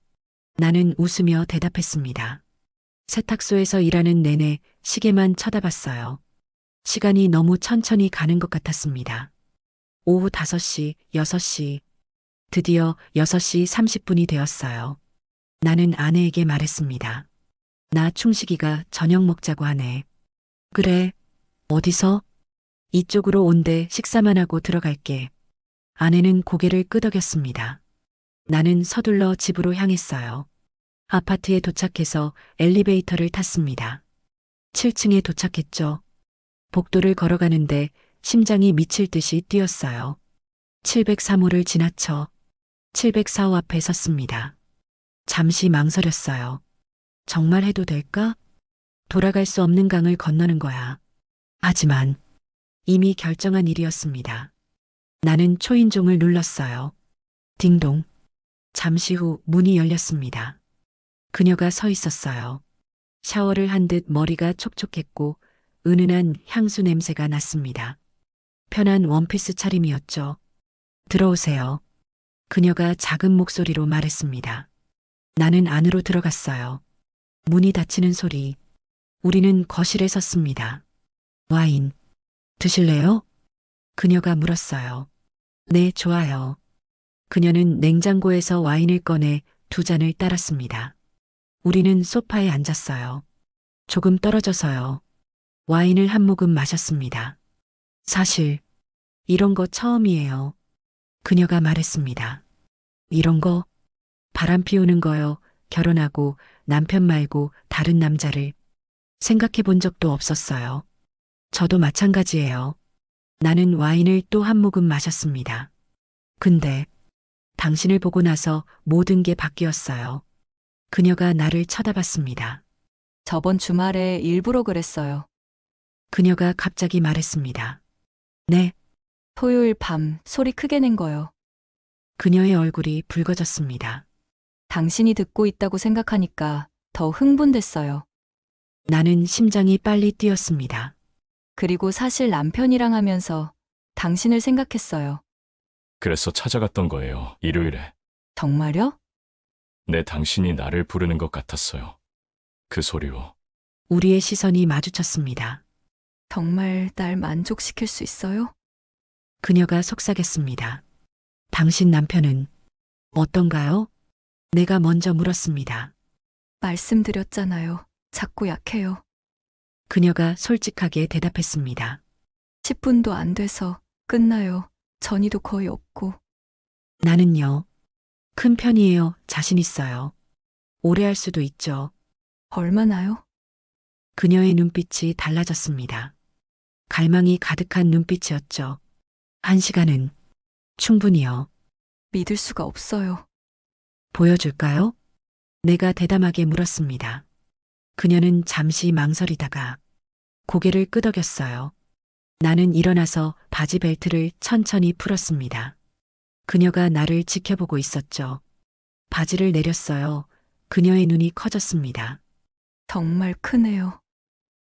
A: 나는 웃으며 대답했습니다. 세탁소에서 일하는 내내 시계만 쳐다봤어요. 시간이 너무 천천히 가는 것 같았습니다. 오후 5시, 6시, 드디어 6시 30분이 되었어요. 나는 아내에게 말했습니다. 나 충식이가 저녁 먹자고 하네. 그래. 어디서? 이쪽으로 온대. 식사만 하고 들어갈게. 아내는 고개를 끄덕였습니다. 나는 서둘러 집으로 향했어요. 아파트에 도착해서 엘리베이터를 탔습니다. 7층에 도착했죠. 복도를 걸어가는데 심장이 미칠 듯이 뛰었어요. 703호를 지나쳐 704호 앞에 섰습니다. 잠시 망설였어요. 정말 해도 될까? 돌아갈 수 없는 강을 건너는 거야. 하지만 이미 결정한 일이었습니다. 나는 초인종을 눌렀어요. 딩동. 잠시 후 문이 열렸습니다. 그녀가 서 있었어요. 샤워를 한 듯 머리가 촉촉했고 은은한 향수 냄새가 났습니다. 편한 원피스 차림이었죠. 들어오세요. 그녀가 작은 목소리로 말했습니다. 나는 안으로 들어갔어요. 문이 닫히는 소리. 우리는 거실에 섰습니다. 와인 드실래요? 그녀가 물었어요. 네, 좋아요. 그녀는 냉장고에서 와인을 꺼내 2잔을 따랐습니다. 우리는 소파에 앉았어요. 조금 떨어져서요. 와인을 한 모금 마셨습니다. 사실, 이런 거 처음이에요. 그녀가 말했습니다. 이런 거, 바람 피우는 거요. 결혼하고 남편 말고 다른 남자를 생각해 본 적도 없었어요. 저도 마찬가지예요. 나는 와인을 또 한 모금 마셨습니다. 근데 당신을 보고 나서 모든 게 바뀌었어요. 그녀가 나를 쳐다봤습니다.
B: 저번 주말에 일부러 그랬어요.
A: 그녀가 갑자기 말했습니다. 네,
B: 토요일 밤 소리 크게 낸 거요.
A: 그녀의 얼굴이 붉어졌습니다.
B: 당신이 듣고 있다고 생각하니까 더 흥분됐어요.
A: 나는 심장이 빨리 뛰었습니다.
B: 그리고 사실 남편이랑 하면서 당신을 생각했어요.
C: 그래서 찾아갔던 거예요. 일요일에.
B: 정말요?
C: 내 당신이 나를 부르는 것 같았어요. 그 소리로.
A: 우리의 시선이 마주쳤습니다.
B: 정말 날 만족시킬 수 있어요?
A: 그녀가 속삭였습니다. 당신 남편은 어떤가요? 내가 먼저 물었습니다.
B: 말씀드렸잖아요. 자꾸 약해요.
A: 그녀가 솔직하게 대답했습니다.
B: 10분도 안 돼서 끝나요. 전이도 거의 없고.
A: 나는요. 큰 편이에요. 자신 있어요. 오래 할 수도 있죠.
B: 얼마나요?
A: 그녀의 눈빛이 달라졌습니다. 갈망이 가득한 눈빛이었죠. 1시간은 충분히요.
B: 믿을 수가 없어요.
A: 보여줄까요? 내가 대담하게 물었습니다. 그녀는 잠시 망설이다가 고개를 끄덕였어요. 나는 일어나서 바지 벨트를 천천히 풀었습니다. 그녀가 나를 지켜보고 있었죠. 바지를 내렸어요. 그녀의 눈이 커졌습니다.
B: 정말 크네요.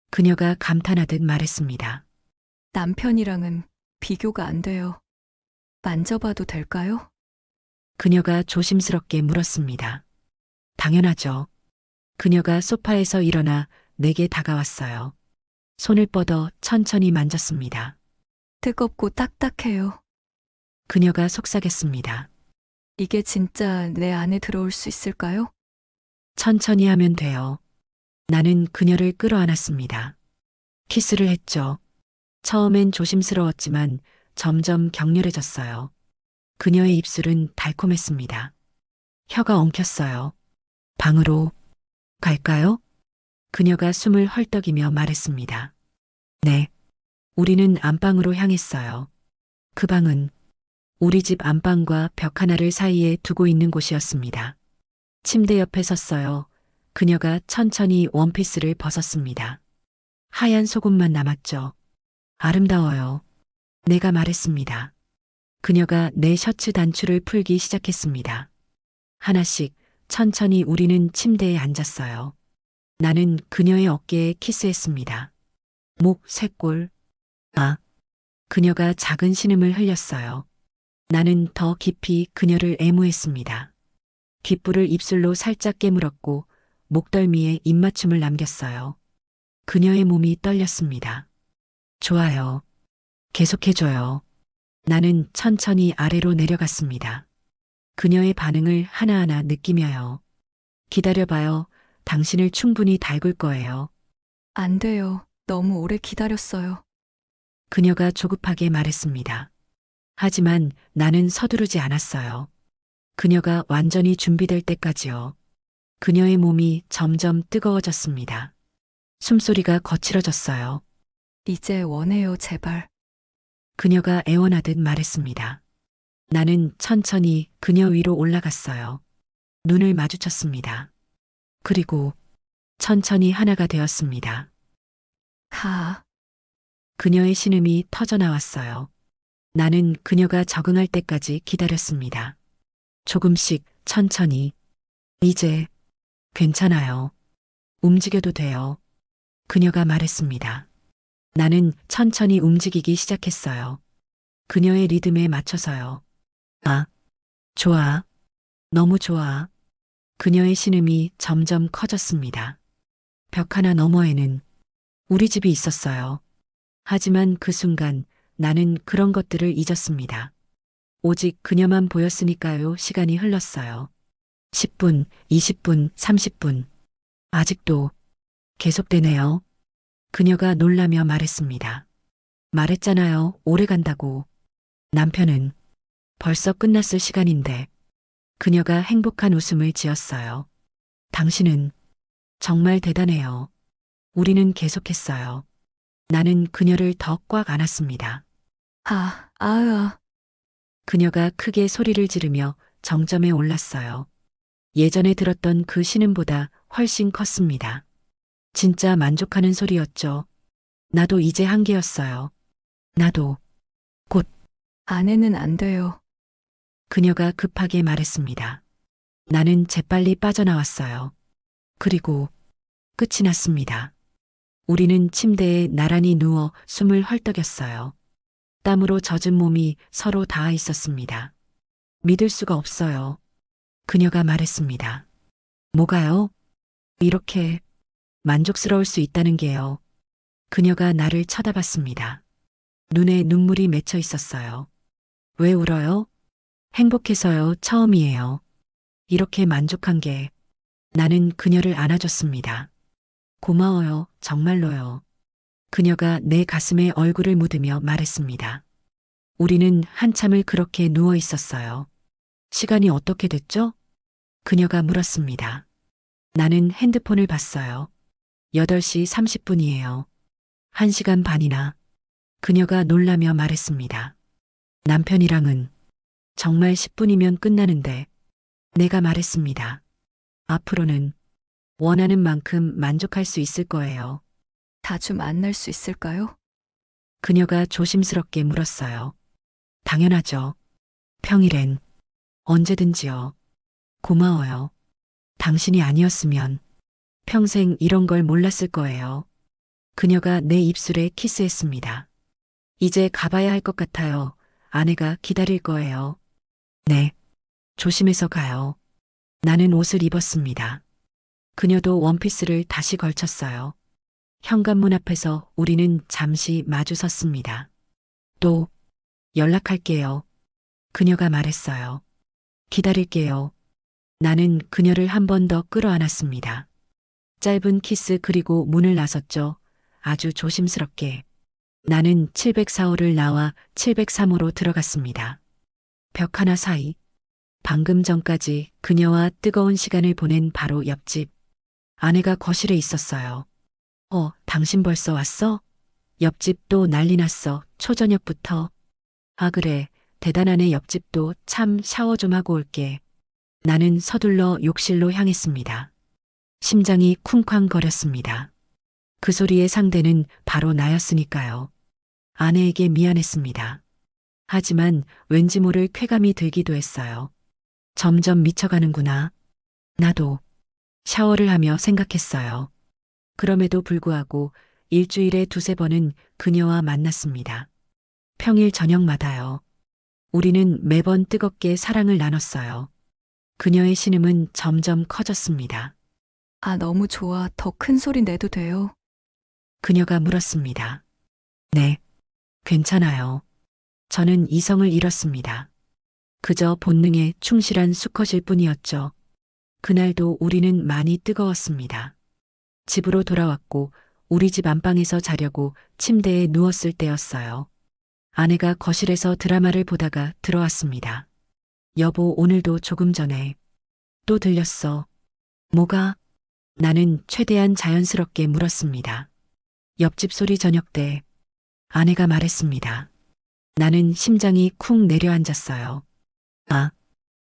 A: 그녀가 감탄하듯 말했습니다.
B: 남편이랑은 비교가 안 돼요. 만져봐도 될까요?
A: 그녀가 조심스럽게 물었습니다. 당연하죠. 그녀가 소파에서 일어나 내게 다가왔어요. 손을 뻗어 천천히 만졌습니다.
B: 뜨겁고 딱딱해요.
A: 그녀가 속삭였습니다.
B: 이게 진짜 내 안에 들어올 수 있을까요?
A: 천천히 하면 돼요. 나는 그녀를 끌어안았습니다. 키스를 했죠. 처음엔 조심스러웠지만 점점 격렬해졌어요. 그녀의 입술은 달콤했습니다. 혀가 엉켰어요. 방으로 갈까요? 그녀가 숨을 헐떡이며 말했습니다. 네. 우리는 안방으로 향했어요. 그 방은 우리 집 안방과 벽 하나를 사이에 두고 있는 곳이었습니다. 침대 옆에 섰어요. 그녀가 천천히 원피스를 벗었습니다. 하얀 속옷만 남았죠. 아름다워요. 내가 말했습니다. 그녀가 내 셔츠 단추를 풀기 시작했습니다. 하나씩 천천히 우리는 침대에 앉았어요. 나는 그녀의 어깨에 키스했습니다. 목, 쇄골. 아. 그녀가 작은 신음을 흘렸어요. 나는 더 깊이 그녀를 애무했습니다. 귓불을 입술로 살짝 깨물었고 목덜미에 입맞춤을 남겼어요. 그녀의 몸이 떨렸습니다. 좋아요. 계속해줘요. 나는 천천히 아래로 내려갔습니다. 그녀의 반응을 하나하나 느끼며요. 기다려봐요. 당신을 충분히 달굴 거예요.
B: 안 돼요. 너무 오래 기다렸어요.
A: 그녀가 조급하게 말했습니다. 하지만 나는 서두르지 않았어요. 그녀가 완전히 준비될 때까지요. 그녀의 몸이 점점 뜨거워졌습니다. 숨소리가 거칠어졌어요.
B: 이제 원해요, 제발.
A: 그녀가 애원하듯 말했습니다. 나는 천천히 그녀 위로 올라갔어요. 눈을 마주쳤습니다. 그리고 천천히 하나가 되었습니다.
B: 하,
A: 그녀의 신음이 터져나왔어요. 나는 그녀가 적응할 때까지 기다렸습니다. 조금씩 천천히. 이제 괜찮아요. 움직여도 돼요. 그녀가 말했습니다. 나는 천천히 움직이기 시작했어요. 그녀의 리듬에 맞춰서요. 아, 좋아. 너무 좋아. 그녀의 신음이 점점 커졌습니다. 벽 하나 너머에는 우리 집이 있었어요. 하지만 그 순간 나는 그런 것들을 잊었습니다. 오직 그녀만 보였으니까요. 시간이 흘렀어요. 10분, 20분, 30분. 아직도 계속되네요. 그녀가 놀라며 말했습니다. 말했잖아요. 오래 간다고. 남편은 벌써 끝났을 시간인데 그녀가 행복한 웃음을 지었어요. 당신은 정말 대단해요. 우리는 계속했어요. 나는 그녀를 더 꽉 안았습니다.
B: 아.
A: 그녀가 크게 소리를 지르며 정점에 올랐어요. 예전에 들었던 그 신음보다 훨씬 컸습니다. 진짜 만족하는 소리였죠. 나도 이제 한계였어요. 나도. 곧
B: 아내는 안 돼요.
A: 그녀가 급하게 말했습니다. 나는 재빨리 빠져나왔어요. 그리고 끝이 났습니다. 우리는 침대에 나란히 누워 숨을 헐떡였어요. 땀으로 젖은 몸이 서로 닿아 있었습니다. 믿을 수가 없어요. 그녀가 말했습니다. 뭐가요? 이렇게 만족스러울 수 있다는 게요. 그녀가 나를 쳐다봤습니다. 눈에 눈물이 맺혀 있었어요. 왜 울어요? 행복해서요. 처음이에요. 이렇게 만족한 게. 나는 그녀를 안아줬습니다. 고마워요. 정말로요. 그녀가 내 가슴에 얼굴을 묻으며 말했습니다. 우리는 한참을 그렇게 누워 있었어요. 시간이 어떻게 됐죠? 그녀가 물었습니다. 나는 핸드폰을 봤어요. 8시 30분이에요. 1시간 반이나. 그녀가 놀라며 말했습니다. 남편이랑은 정말 10분이면 끝나는데. 내가 말했습니다. 앞으로는 원하는 만큼 만족할 수 있을 거예요.
B: 자주 만날 수 있을까요?
A: 그녀가 조심스럽게 물었어요. 당연하죠. 평일엔 언제든지요. 고마워요. 당신이 아니었으면 평생 이런 걸 몰랐을 거예요. 그녀가 내 입술에 키스했습니다. 이제 가봐야 할 것 같아요. 아내가 기다릴 거예요. 네. 조심해서 가요. 나는 옷을 입었습니다. 그녀도 원피스를 다시 걸쳤어요. 현관문 앞에서 우리는 잠시 마주 섰습니다. 또 연락할게요. 그녀가 말했어요. 기다릴게요. 나는 그녀를 한 번 더 끌어안았습니다. 짧은 키스 그리고 문을 나섰죠. 아주 조심스럽게. 나는 704호를 나와 703호로 들어갔습니다. 벽 하나 사이. 방금 전까지 그녀와 뜨거운 시간을 보낸 바로 옆집. 아내가 거실에 있었어요. 당신 벌써 왔어? 옆집도 난리 났어. 초저녁부터. 아, 그래. 대단하네. 옆집도 참 샤워 좀 하고 올게. 나는 서둘러 욕실로 향했습니다. 심장이 쿵쾅거렸습니다. 그 소리의 상대는 바로 나였으니까요. 아내에게 미안했습니다. 하지만 왠지 모를 쾌감이 들기도 했어요. 점점 미쳐가는구나. 나도 샤워를 하며 생각했어요. 그럼에도 불구하고 일주일에 두세 번은 그녀와 만났습니다. 평일 저녁마다요. 우리는 매번 뜨겁게 사랑을 나눴어요. 그녀의 신음은 점점 커졌습니다.
B: 아, 너무 좋아. 더 큰 소리 내도 돼요?
A: 그녀가 물었습니다. 네, 괜찮아요. 저는 이성을 잃었습니다. 그저 본능에 충실한 수컷일 뿐이었죠. 그날도 우리는 많이 뜨거웠습니다. 집으로 돌아왔고 우리 집 안방에서 자려고 침대에 누웠을 때였어요. 아내가 거실에서 드라마를 보다가 들어왔습니다. 여보, 오늘도 조금 전에 또 들렸어. 뭐가? 나는 최대한 자연스럽게 물었습니다. 옆집 소리 저녁 때 아내가 말했습니다. 나는 심장이 쿵 내려앉았어요. 아,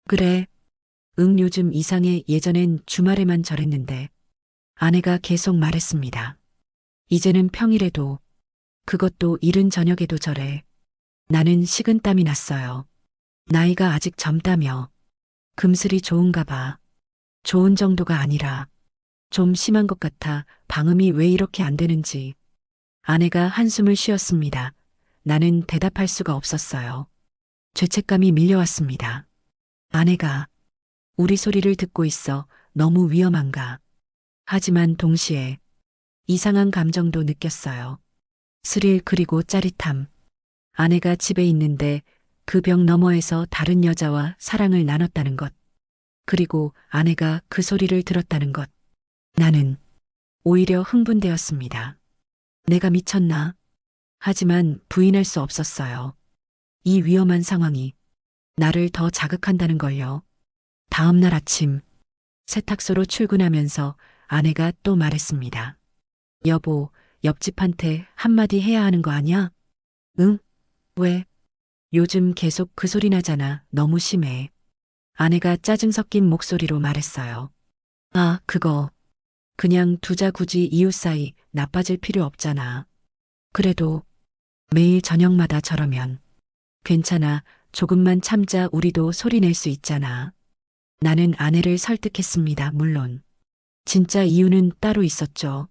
A: 그래. 응, 요즘 이상해. 예전엔 주말에만 저랬는데. 아내가 계속 말했습니다. 이제는 평일에도, 그것도 이른 저녁에도 저래. 나는 식은땀이 났어요. 나이가 아직 젊다며. 금슬이 좋은가 봐. 좋은 정도가 아니라 좀 심한 것 같아. 방음이 왜 이렇게 안 되는지. 아내가 한숨을 쉬었습니다. 나는 대답할 수가 없었어요. 죄책감이 밀려왔습니다. 아내가 우리 소리를 듣고 있어. 너무 위험한가. 하지만 동시에 이상한 감정도 느꼈어요. 스릴 그리고 짜릿함. 아내가 집에 있는데 그 벽 너머에서 다른 여자와 사랑을 나눴다는 것. 그리고 아내가 그 소리를 들었다는 것. 나는 오히려 흥분되었습니다. 내가 미쳤나? 하지만 부인할 수 없었어요. 이 위험한 상황이 나를 더 자극한다는 걸요. 다음 날 아침, 세탁소로 출근하면서 아내가 또 말했습니다. 여보, 옆집한테 한마디 해야 하는 거 아니야? 응? 왜? 요즘 계속 그 소리 나잖아. 너무 심해. 아내가 짜증 섞인 목소리로 말했어요. 아, 그거. 그냥 두자 굳이 이웃 사이 나빠질 필요 없잖아. 그래도 매일 저녁마다 저러면 괜찮아. 조금만 참자. 우리도 소리 낼 수 있잖아. 나는 아내를 설득했습니다. 물론. 진짜 이유는 따로 있었죠.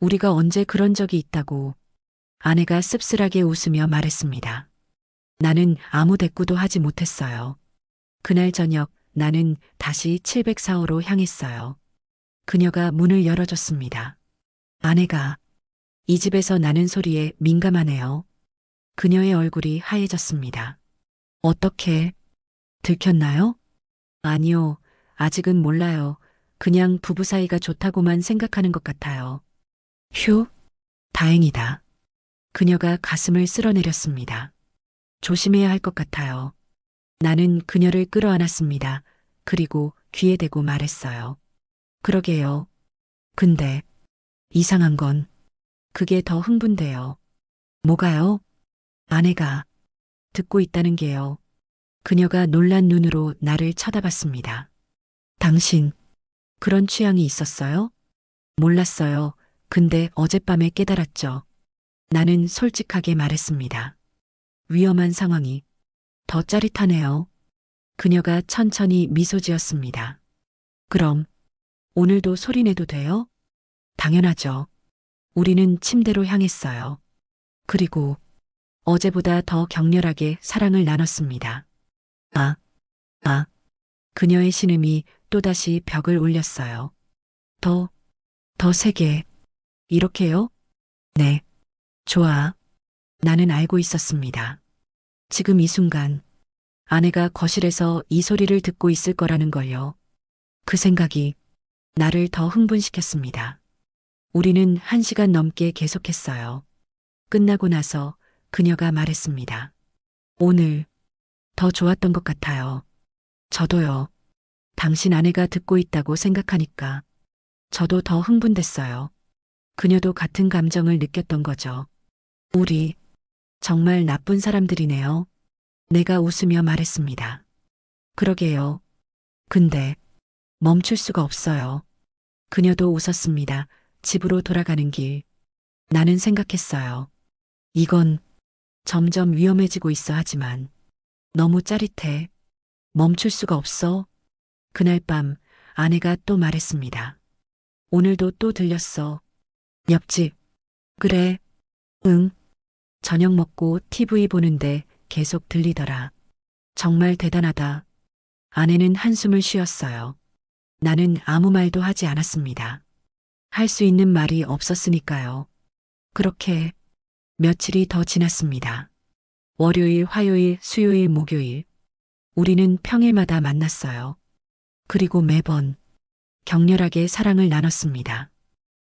A: 우리가 언제 그런 적이 있다고. 아내가 씁쓸하게 웃으며 말했습니다. 나는 아무 대꾸도 하지 못했어요. 그날 저녁 나는 다시 704호로 향했어요. 그녀가 문을 열어줬습니다. 아내가 이 집에서 나는 소리에 민감하네요. 그녀의 얼굴이 하얘졌습니다. 어떻게 들켰나요? 아니요. 아직은 몰라요. 그냥 부부 사이가 좋다고만 생각하는 것 같아요. 휴, 다행이다. 그녀가 가슴을 쓸어내렸습니다. 조심해야 할 것 같아요. 나는 그녀를 끌어안았습니다. 그리고 귀에 대고 말했어요. 그러게요. 근데 이상한 건 그게 더 흥분돼요. 뭐가요? 아내가 듣고 있다는 게요. 그녀가 놀란 눈으로 나를 쳐다봤습니다. 당신 그런 취향이 있었어요? 몰랐어요. 근데 어젯밤에 깨달았죠. 나는 솔직하게 말했습니다. 위험한 상황이 더 짜릿하네요. 그녀가 천천히 미소 지었습니다. 그럼 오늘도 소리내도 돼요? 당연하죠. 우리는 침대로 향했어요. 그리고 어제보다 더 격렬하게 사랑을 나눴습니다. 아, 아, 그녀의 신음이 또다시 벽을 울렸어요. 더, 더 세게. 이렇게요? 네. 좋아. 나는 알고 있었습니다. 지금 이 순간 아내가 거실에서 이 소리를 듣고 있을 거라는 걸요. 그 생각이 나를 더 흥분시켰습니다. 우리는 1시간 넘게 계속했어요. 끝나고 나서 그녀가 말했습니다. 오늘 더 좋았던 것 같아요. 저도요. 당신 아내가 듣고 있다고 생각하니까 저도 더 흥분됐어요. 그녀도 같은 감정을 느꼈던 거죠. 우리 정말 나쁜 사람들이네요. 내가 웃으며 말했습니다. 그러게요. 근데 멈출 수가 없어요. 그녀도 웃었습니다. 집으로 돌아가는 길. 나는 생각했어요. 이건 점점 위험해지고 있어 하지만 너무 짜릿해. 멈출 수가 없어. 그날 밤 아내가 또 말했습니다. 오늘도 또 들렸어. 옆집. 그래. 응. 저녁 먹고 TV 보는데 계속 들리더라. 정말 대단하다. 아내는 한숨을 쉬었어요. 나는 아무 말도 하지 않았습니다. 할 수 있는 말이 없었으니까요. 그렇게 며칠이 더 지났습니다. 월요일, 화요일, 수요일, 목요일. 우리는 평일마다 만났어요. 그리고 매번 격렬하게 사랑을 나눴습니다.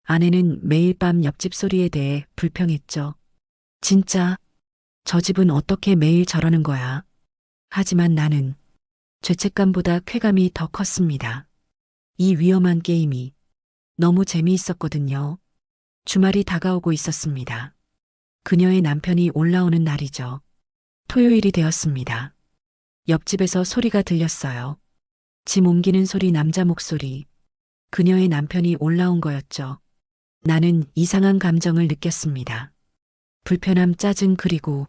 A: 아내는 매일 밤 옆집 소리에 대해 불평했죠. 진짜 저 집은 어떻게 매일 저러는 거야. 하지만 나는 죄책감보다 쾌감이 더 컸습니다. 이 위험한 게임이 너무 재미있었거든요. 주말이 다가오고 있었습니다. 그녀의 남편이 올라오는 날이죠. 토요일이 되었습니다. 옆집에서 소리가 들렸어요. 짐 옮기는 소리, 남자 목소리. 그녀의 남편이 올라온 거였죠. 나는 이상한 감정을 느꼈습니다. 불편함, 짜증, 그리고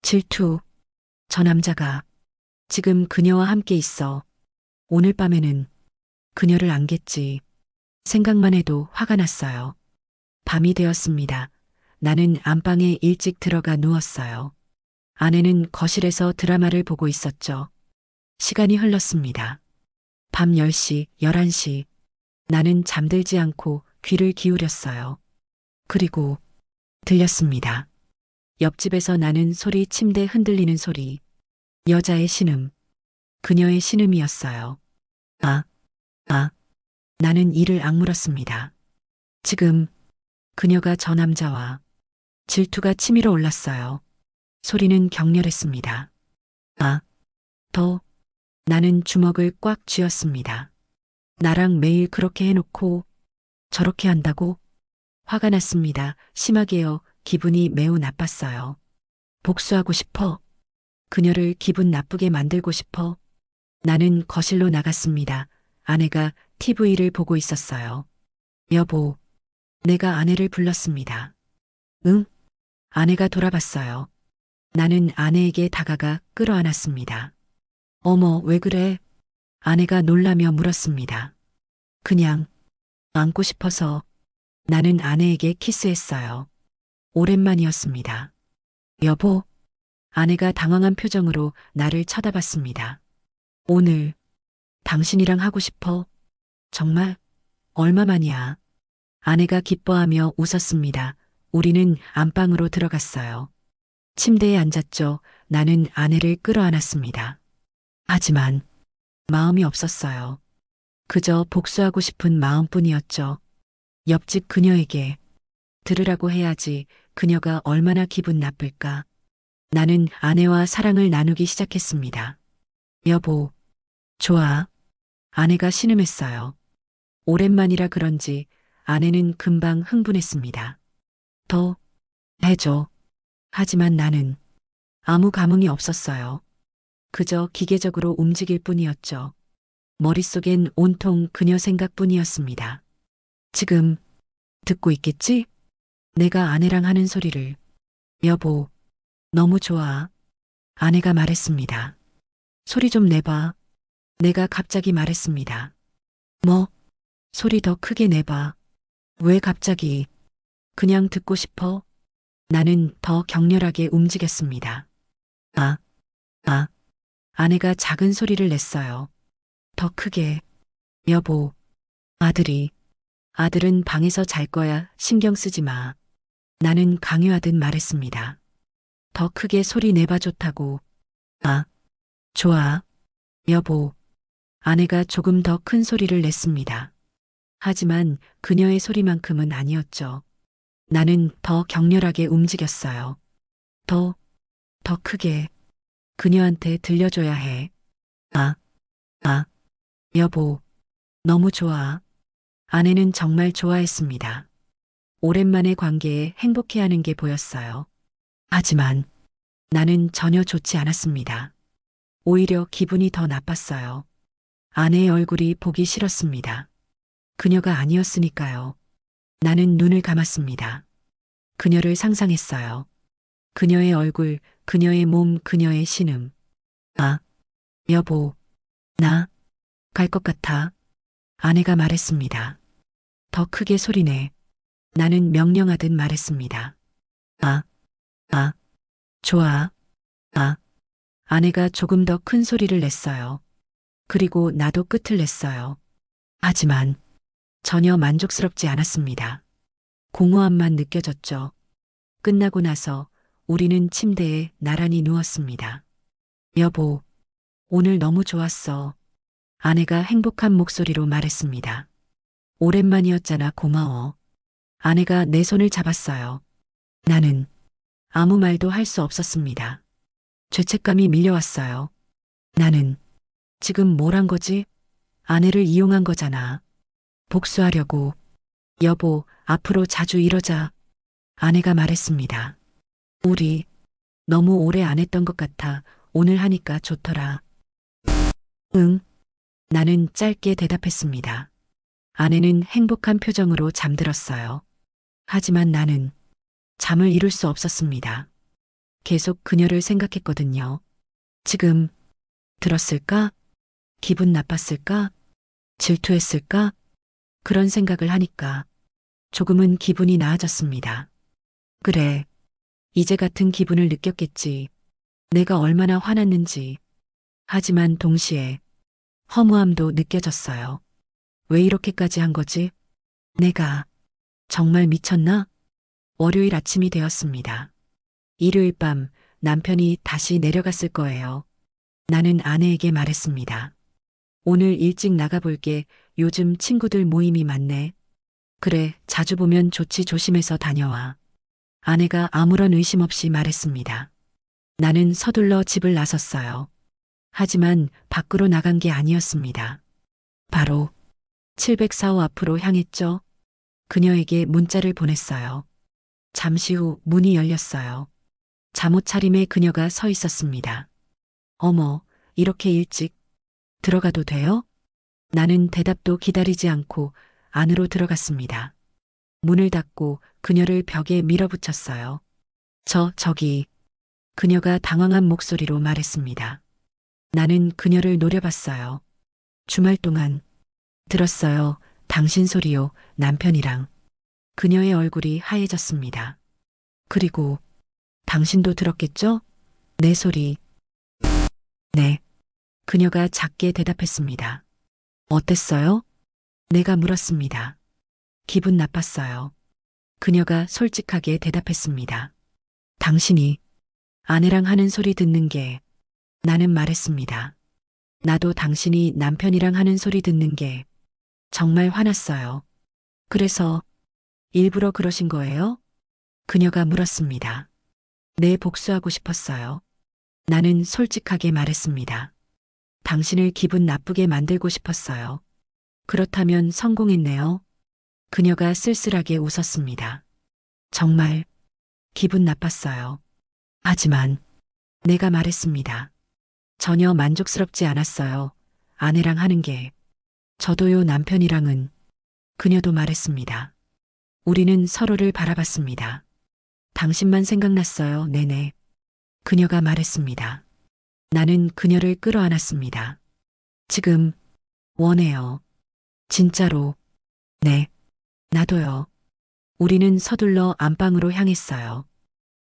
A: 질투. 저 남자가 지금 그녀와 함께 있어. 오늘 밤에는 그녀를 안겠지. 생각만 해도 화가 났어요. 밤이 되었습니다. 나는 안방에 일찍 들어가 누웠어요. 아내는 거실에서 드라마를 보고 있었죠. 시간이 흘렀습니다. 밤 10시, 11시. 나는 잠들지 않고 귀를 기울였어요. 그리고 들렸습니다. 옆집에서 나는 소리, 침대 흔들리는 소리. 여자의 신음. 그녀의 신음이었어요. 아, 아. 나는 이를 악물었습니다. 지금 그녀가 저 남자와 질투가 치밀어 올랐어요. 소리는 격렬했습니다. 아, 더. 나는 주먹을 꽉 쥐었습니다. 나랑 매일 그렇게 해놓고 저렇게 한다고? 화가 났습니다. 심하게요. 기분이 매우 나빴어요. 복수하고 싶어. 그녀를 기분 나쁘게 만들고 싶어. 나는 거실로 나갔습니다. 아내가 TV를 보고 있었어요. 여보, 내가 아내를 불렀습니다. 응? 아내가 돌아봤어요. 나는 아내에게 다가가 끌어안았습니다. 어머, 왜 그래? 아내가 놀라며 물었습니다. 그냥 안고 싶어서. 나는 아내에게 키스했어요. 오랜만이었습니다. 여보, 아내가 당황한 표정으로 나를 쳐다봤습니다. 오늘 당신이랑 하고 싶어? 정말? 얼마만이야? 아내가 기뻐하며 웃었습니다. 우리는 안방으로 들어갔어요. 침대에 앉았죠. 나는 아내를 끌어안았습니다. 하지만 마음이 없었어요. 그저 복수하고 싶은 마음뿐이었죠. 옆집 그녀에게 들으라고 해야지 그녀가 얼마나 기분 나쁠까. 나는 아내와 사랑을 나누기 시작했습니다. 여보, 좋아. 아내가 신음했어요. 오랜만이라 그런지 아내는 금방 흥분했습니다. 더 해줘. 하지만 나는 아무 감흥이 없었어요. 그저 기계적으로 움직일 뿐이었죠. 머릿속엔 온통 그녀 생각뿐이었습니다. 지금 듣고 있겠지? 내가 아내랑 하는 소리를. 여보, 너무 좋아. 아내가 말했습니다. 소리 좀 내봐. 내가 갑자기 말했습니다. 뭐? 소리 더 크게 내봐. 왜 갑자기? 그냥 듣고 싶어. 나는 더 격렬하게 움직였습니다. 아, 아. 아내가 작은 소리를 냈어요. 더 크게. 여보, 아들은 방에서 잘 거야. 신경 쓰지 마. 나는 강요하듯 말했습니다. 더 크게 소리 내봐 좋다고. 아, 좋아. 여보. 아내가 조금 더 큰 소리를 냈습니다. 하지만 그녀의 소리만큼은 아니었죠. 나는 더 격렬하게 움직였어요. 더 크게. 그녀한테 들려줘야 해. 아, 여보. 너무 좋아. 아내는 정말 좋아했습니다. 오랜만의 관계에 행복해하는 게 보였어요. 하지만 나는 전혀 좋지 않았습니다. 오히려 기분이 더 나빴어요. 아내의 얼굴이 보기 싫었습니다. 그녀가 아니었으니까요. 나는 눈을 감았습니다. 그녀를 상상했어요. 그녀의 얼굴, 그녀의 몸, 그녀의 신음. 아, 여보, 나 갈 것 같아. 아내가 말했습니다. 더 크게 소리내. 나는 명령하듯 말했습니다. 아, 좋아. 아. 아내가 조금 더 큰 소리를 냈어요. 그리고 나도 끝을 냈어요. 하지만 전혀 만족스럽지 않았습니다. 공허함만 느껴졌죠. 끝나고 나서 우리는 침대에 나란히 누웠습니다. 여보, 오늘 너무 좋았어. 아내가 행복한 목소리로 말했습니다. 오랜만이었잖아. 고마워. 아내가 내 손을 잡았어요. 나는 아무 말도 할 수 없었습니다. 죄책감이 밀려왔어요. 나는 지금 뭘 한 거지? 아내를 이용한 거잖아. 복수하려고. 여보, 앞으로 자주 이러자. 아내가 말했습니다. 우리 너무 오래 안 했던 것 같아. 오늘 하니까 좋더라. 응. 나는 짧게 대답했습니다. 아내는 행복한 표정으로 잠들었어요. 하지만 나는 잠을 이룰 수 없었습니다. 계속 그녀를 생각했거든요. 지금 들었을까? 기분 나빴을까? 질투했을까? 그런 생각을 하니까 조금은 기분이 나아졌습니다. 그래, 이제 같은 기분을 느꼈겠지. 내가 얼마나 화났는지. 하지만 동시에 허무함도 느껴졌어요. 왜 이렇게까지 한 거지? 내가 정말 미쳤나? 월요일 아침이 되었습니다. 일요일 밤 남편이 다시 내려갔을 거예요. 나는 아내에게 말했습니다. 오늘 일찍 나가볼게. 요즘 친구들 모임이 많네. 그래, 자주 보면 좋지. 조심해서 다녀와. 아내가 아무런 의심 없이 말했습니다. 나는 서둘러 집을 나섰어요. 하지만 밖으로 나간 게 아니었습니다. 바로 704호 앞으로 향했죠. 그녀에게 문자를 보냈어요. 잠시 후 문이 열렸어요. 잠옷 차림에 그녀가 서 있었습니다. 어머, 이렇게 일찍 들어가도 돼요? 나는 대답도 기다리지 않고 안으로 들어갔습니다. 문을 닫고 그녀를 벽에 밀어붙였어요. 저기, 그녀가 당황한 목소리로 말했습니다. 나는 그녀를 노려봤어요. 주말 동안 들었어요. 당신 소리요, 남편이랑. 그녀의 얼굴이 하얘졌습니다. 그리고 당신도 들었겠죠? 내 소리. 네. 그녀가 작게 대답했습니다. 어땠어요? 내가 물었습니다. 기분 나빴어요. 그녀가 솔직하게 대답했습니다. 당신이 아내랑 하는 소리 듣는 게 나는 말했습니다. 나도 당신이 남편이랑 하는 소리 듣는 게 정말 화났어요. 그래서 일부러 그러신 거예요? 그녀가 물었습니다. 네, 복수하고 싶었어요. 나는 솔직하게 말했습니다. 당신을 기분 나쁘게 만들고 싶었어요. 그렇다면 성공했네요. 그녀가 쓸쓸하게 웃었습니다. 정말 기분 나빴어요. 하지만 내가 말했습니다. 전혀 만족스럽지 않았어요. 아내랑 하는 게. 저도요, 남편이랑은. 그녀도 말했습니다. 우리는 서로를 바라봤습니다. 당신만 생각났어요. 네네. 그녀가 말했습니다. 나는 그녀를 끌어안았습니다. 지금 원해요. 진짜로. 네. 나도요. 우리는 서둘러 안방으로 향했어요.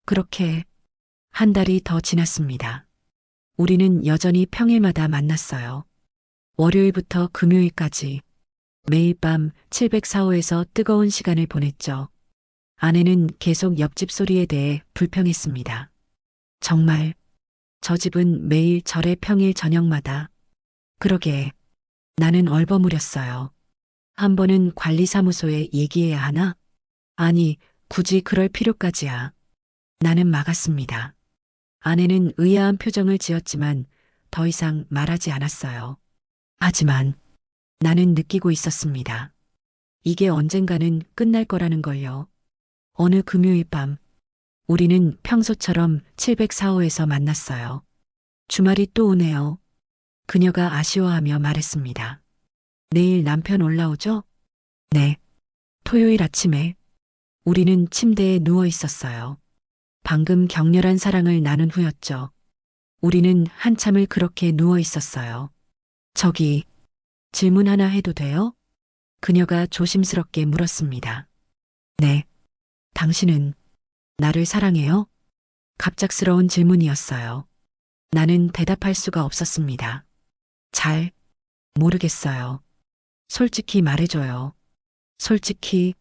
A: 그렇게 한 달이 더 지났습니다. 우리는 여전히 평일마다 만났어요. 월요일부터 금요일까지 매일 밤 704호에서 뜨거운 시간을 보냈죠. 아내는 계속 옆집 소리에 대해 불평했습니다. 정말 저 집은 매일 절의 평일 저녁마다. 그러게 나는 얼버무렸어요. 한 번은 관리사무소에 얘기해야 하나? 아니, 굳이 그럴 필요까지야. 나는 막았습니다. 아내는 의아한 표정을 지었지만 더 이상 말하지 않았어요. 하지만 나는 느끼고 있었습니다. 이게 언젠가는 끝날 거라는 걸요. 어느 금요일 밤 우리는 평소처럼 704호에서 만났어요. 주말이 또 오네요. 그녀가 아쉬워하며 말했습니다. 내일 남편 올라오죠? 네. 토요일 아침에 우리는 침대에 누워 있었어요. 방금 격렬한 사랑을 나눈 후였죠. 우리는 한참을 그렇게 누워 있었어요. 저기, 질문 하나 해도 돼요? 그녀가 조심스럽게 물었습니다. 네. 당신은 나를 사랑해요? 갑작스러운 질문이었어요. 나는 대답할 수가 없었습니다. 잘 모르겠어요. 솔직히 말해줘요. 솔직히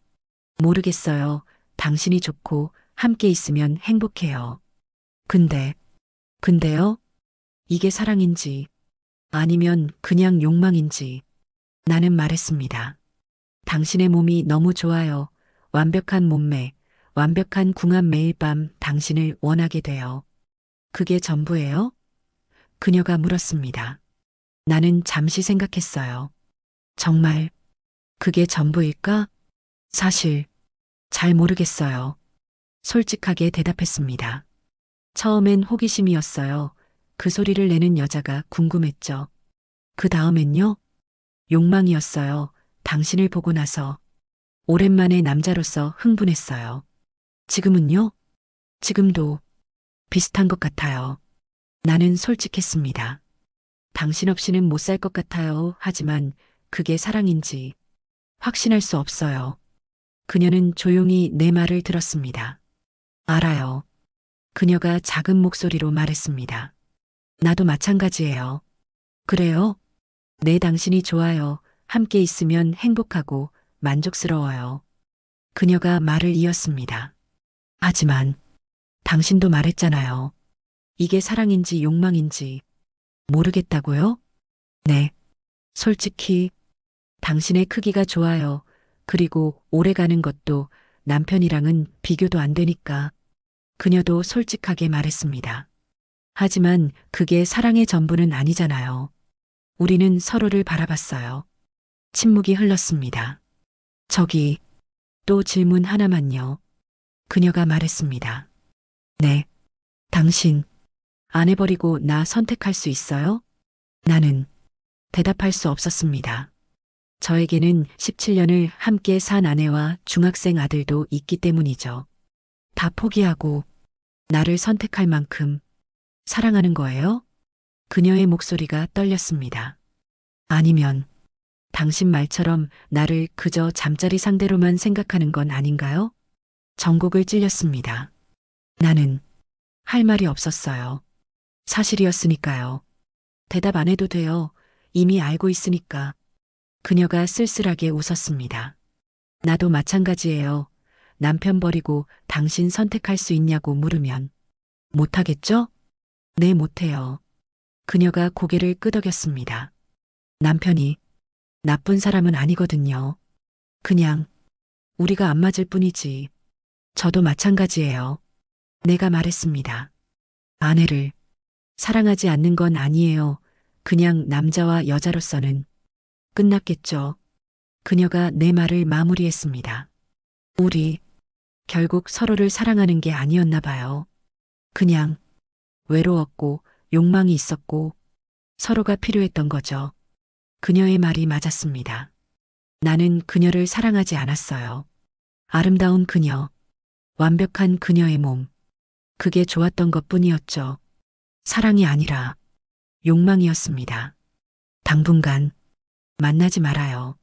A: 모르겠어요. 당신이 좋고 함께 있으면 행복해요. 근데요? 이게 사랑인지 아니면 그냥 욕망인지 나는 말했습니다. 당신의 몸이 너무 좋아요. 완벽한 몸매, 완벽한 궁합 매일 밤 당신을 원하게 돼요. 그게 전부예요? 그녀가 물었습니다. 나는 잠시 생각했어요. 정말 그게 전부일까? 사실 잘 모르겠어요. 솔직하게 대답했습니다. 처음엔 호기심이었어요. 그 소리를 내는 여자가 궁금했죠. 그 다음엔요? 욕망이었어요. 당신을 보고 나서 오랜만에 남자로서 흥분했어요. 지금은요? 지금도 비슷한 것 같아요. 나는 솔직했습니다. 당신 없이는 못 살 것 같아요. 하지만 그게 사랑인지 확신할 수 없어요. 그녀는 조용히 내 말을 들었습니다. 알아요. 그녀가 작은 목소리로 말했습니다. 나도 마찬가지예요. 그래요? 네, 당신이 좋아요. 함께 있으면 행복하고 만족스러워요. 그녀가 말을 이었습니다. 하지만 당신도 말했잖아요. 이게 사랑인지 욕망인지 모르겠다고요? 네. 솔직히 당신의 크기가 좋아요. 그리고 오래 가는 것도 남편이랑은 비교도 안 되니까 그녀도 솔직하게 말했습니다. 하지만 그게 사랑의 전부는 아니잖아요. 우리는 서로를 바라봤어요. 침묵이 흘렀습니다. 저기, 또 질문 하나만요. 그녀가 말했습니다. 네. 당신, 아내 버리고 나 선택할 수 있어요? 나는 대답할 수 없었습니다. 저에게는 17년을 함께 산 아내와 중학생 아들도 있기 때문이죠. 다 포기하고 나를 선택할 만큼 사랑하는 거예요? 그녀의 목소리가 떨렸습니다. 아니면 당신 말처럼 나를 그저 잠자리 상대로만 생각하는 건 아닌가요? 전곡을 찔렸습니다. 나는 할 말이 없었어요. 사실이었으니까요. 대답 안 해도 돼요. 이미 알고 있으니까. 그녀가 쓸쓸하게 웃었습니다. 나도 마찬가지예요. 남편 버리고 당신 선택할 수 있냐고 물으면 못하겠죠? 네, 못해요. 그녀가 고개를 끄덕였습니다. 남편이 나쁜 사람은 아니거든요. 그냥 우리가 안 맞을 뿐이지. 저도 마찬가지예요. 내가 말했습니다. 아내를 사랑하지 않는 건 아니에요. 그냥 남자와 여자로서는 끝났겠죠. 그녀가 내 말을 마무리했습니다. 우리 결국 서로를 사랑하는 게 아니었나 봐요. 그냥 외로웠고 욕망이 있었고 서로가 필요했던 거죠. 그녀의 말이 맞았습니다. 나는 그녀를 사랑하지 않았어요. 아름다운 그녀, 완벽한 그녀의 몸, 그게 좋았던 것뿐이었죠. 사랑이 아니라 욕망이었습니다. 당분간 만나지 말아요.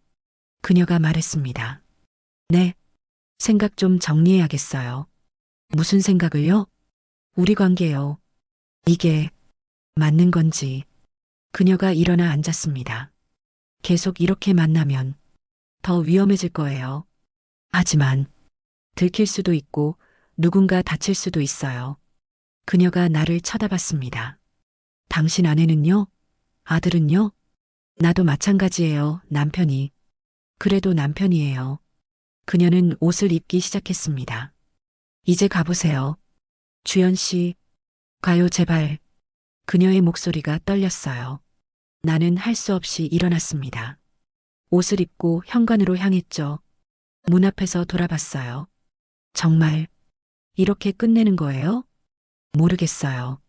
A: 그녀가 말했습니다. 네, 생각 좀 정리해야겠어요. 무슨 생각을요? 우리 관계요. 이게 맞는 건지. 그녀가 일어나 앉았습니다. 계속 이렇게 만나면 더 위험해질 거예요. 하지만 들킬 수도 있고 누군가 다칠 수도 있어요. 그녀가 나를 쳐다봤습니다. 당신 아내는요? 아들은요? 나도 마찬가지예요, 남편이. 그래도 남편이에요. 그녀는 옷을 입기 시작했습니다. 이제 가보세요. 주연 씨, 가요 제발. 그녀의 목소리가 떨렸어요. 나는 할 수 없이 일어났습니다. 옷을 입고 현관으로 향했죠. 문 앞에서 돌아봤어요. 정말 이렇게 끝내는 거예요? 모르겠어요.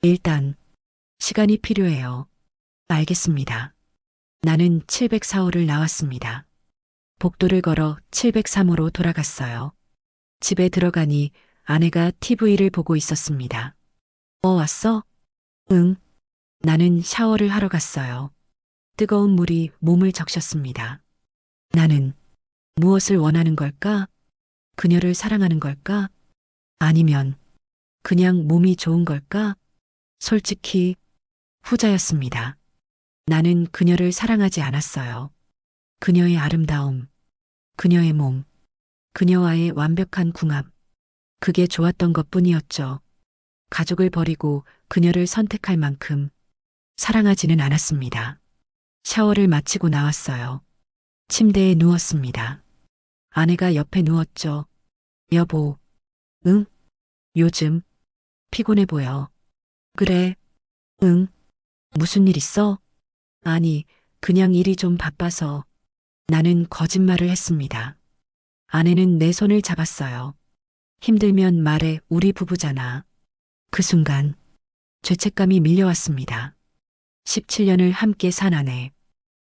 A: 일단 시간이 필요해요. 알겠습니다. 나는 704호를 나왔습니다. 복도를 걸어 703호로 돌아갔어요. 집에 들어가니 아내가 TV를 보고 있었습니다. 왔어? 응. 나는 샤워를 하러 갔어요. 뜨거운 물이 몸을 적셨습니다. 나는 무엇을 원하는 걸까? 그녀를 사랑하는 걸까? 아니면 그냥 몸이 좋은 걸까? 솔직히 후자였습니다. 나는 그녀를 사랑하지 않았어요. 그녀의 아름다움, 그녀의 몸, 그녀와의 완벽한 궁합, 그게 좋았던 것뿐이었죠. 가족을 버리고 그녀를 선택할 만큼 사랑하지는 않았습니다. 샤워를 마치고 나왔어요. 침대에 누웠습니다. 아내가 옆에 누웠죠. 여보, 응? 요즘 피곤해 보여. 그래, 응? 무슨 일 있어? 아니, 그냥 일이 좀 바빠서. 나는 거짓말을 했습니다. 아내는 내 손을 잡았어요. 힘들면 말해, 우리 부부잖아. 그 순간 죄책감이 밀려왔습니다. 17년을 함께 산 아내,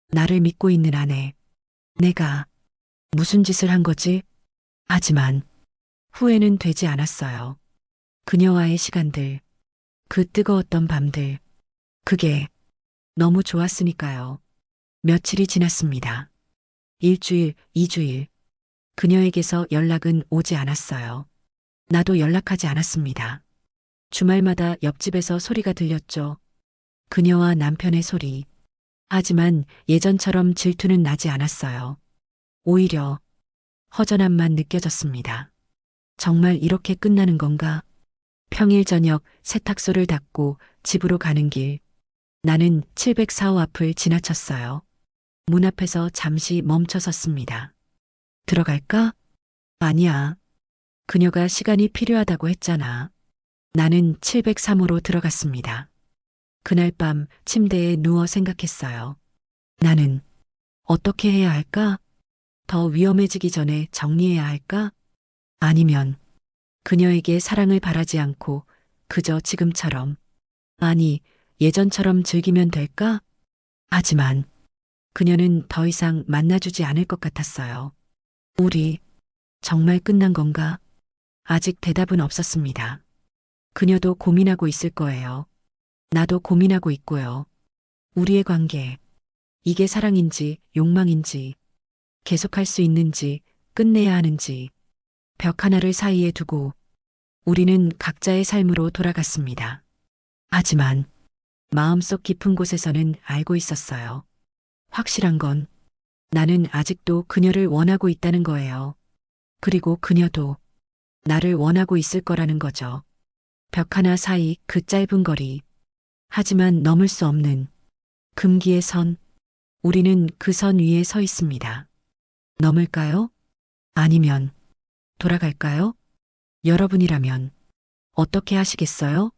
A: 나를 믿고 있는 아내, 내가 무슨 짓을 한 거지? 하지만 후회는 되지 않았어요. 그녀와의 시간들, 그 뜨거웠던 밤들, 그게 너무 좋았으니까요. 며칠이 지났습니다. 일주일, 2주일. 그녀에게서 연락은 오지 않았어요. 나도 연락하지 않았습니다. 주말마다 옆집에서 소리가 들렸죠. 그녀와 남편의 소리. 하지만 예전처럼 질투는 나지 않았어요. 오히려 허전함만 느껴졌습니다. 정말 이렇게 끝나는 건가? 평일 저녁 세탁소를 닫고 집으로 가는 길. 나는 704호 앞을 지나쳤어요. 문 앞에서 잠시 멈춰 섰습니다. 들어갈까? 아니야. 그녀가 시간이 필요하다고 했잖아. 나는 703호로 들어갔습니다. 그날 밤 침대에 누워 생각했어요. 나는 어떻게 해야 할까? 더 위험해지기 전에 정리해야 할까? 아니면 그녀에게 사랑을 바라지 않고 그저 지금처럼, 아니, 예전처럼 즐기면 될까? 하지만 그녀는 더 이상 만나주지 않을 것 같았어요. 우리 정말 끝난 건가? 아직 대답은 없었습니다. 그녀도 고민하고 있을 거예요. 나도 고민하고 있고요. 우리의 관계, 이게 사랑인지 욕망인지, 계속할 수 있는지 끝내야 하는지, 벽 하나를 사이에 두고 우리는 각자의 삶으로 돌아갔습니다. 하지만 마음속 깊은 곳에서는 알고 있었어요. 확실한 건 나는 아직도 그녀를 원하고 있다는 거예요. 그리고 그녀도 나를 원하고 있을 거라는 거죠. 벽 하나 사이 그 짧은 거리. 하지만 넘을 수 없는 금기의 선. 우리는 그 선 위에 서 있습니다. 넘을까요? 아니면 돌아갈까요? 여러분이라면 어떻게 하시겠어요?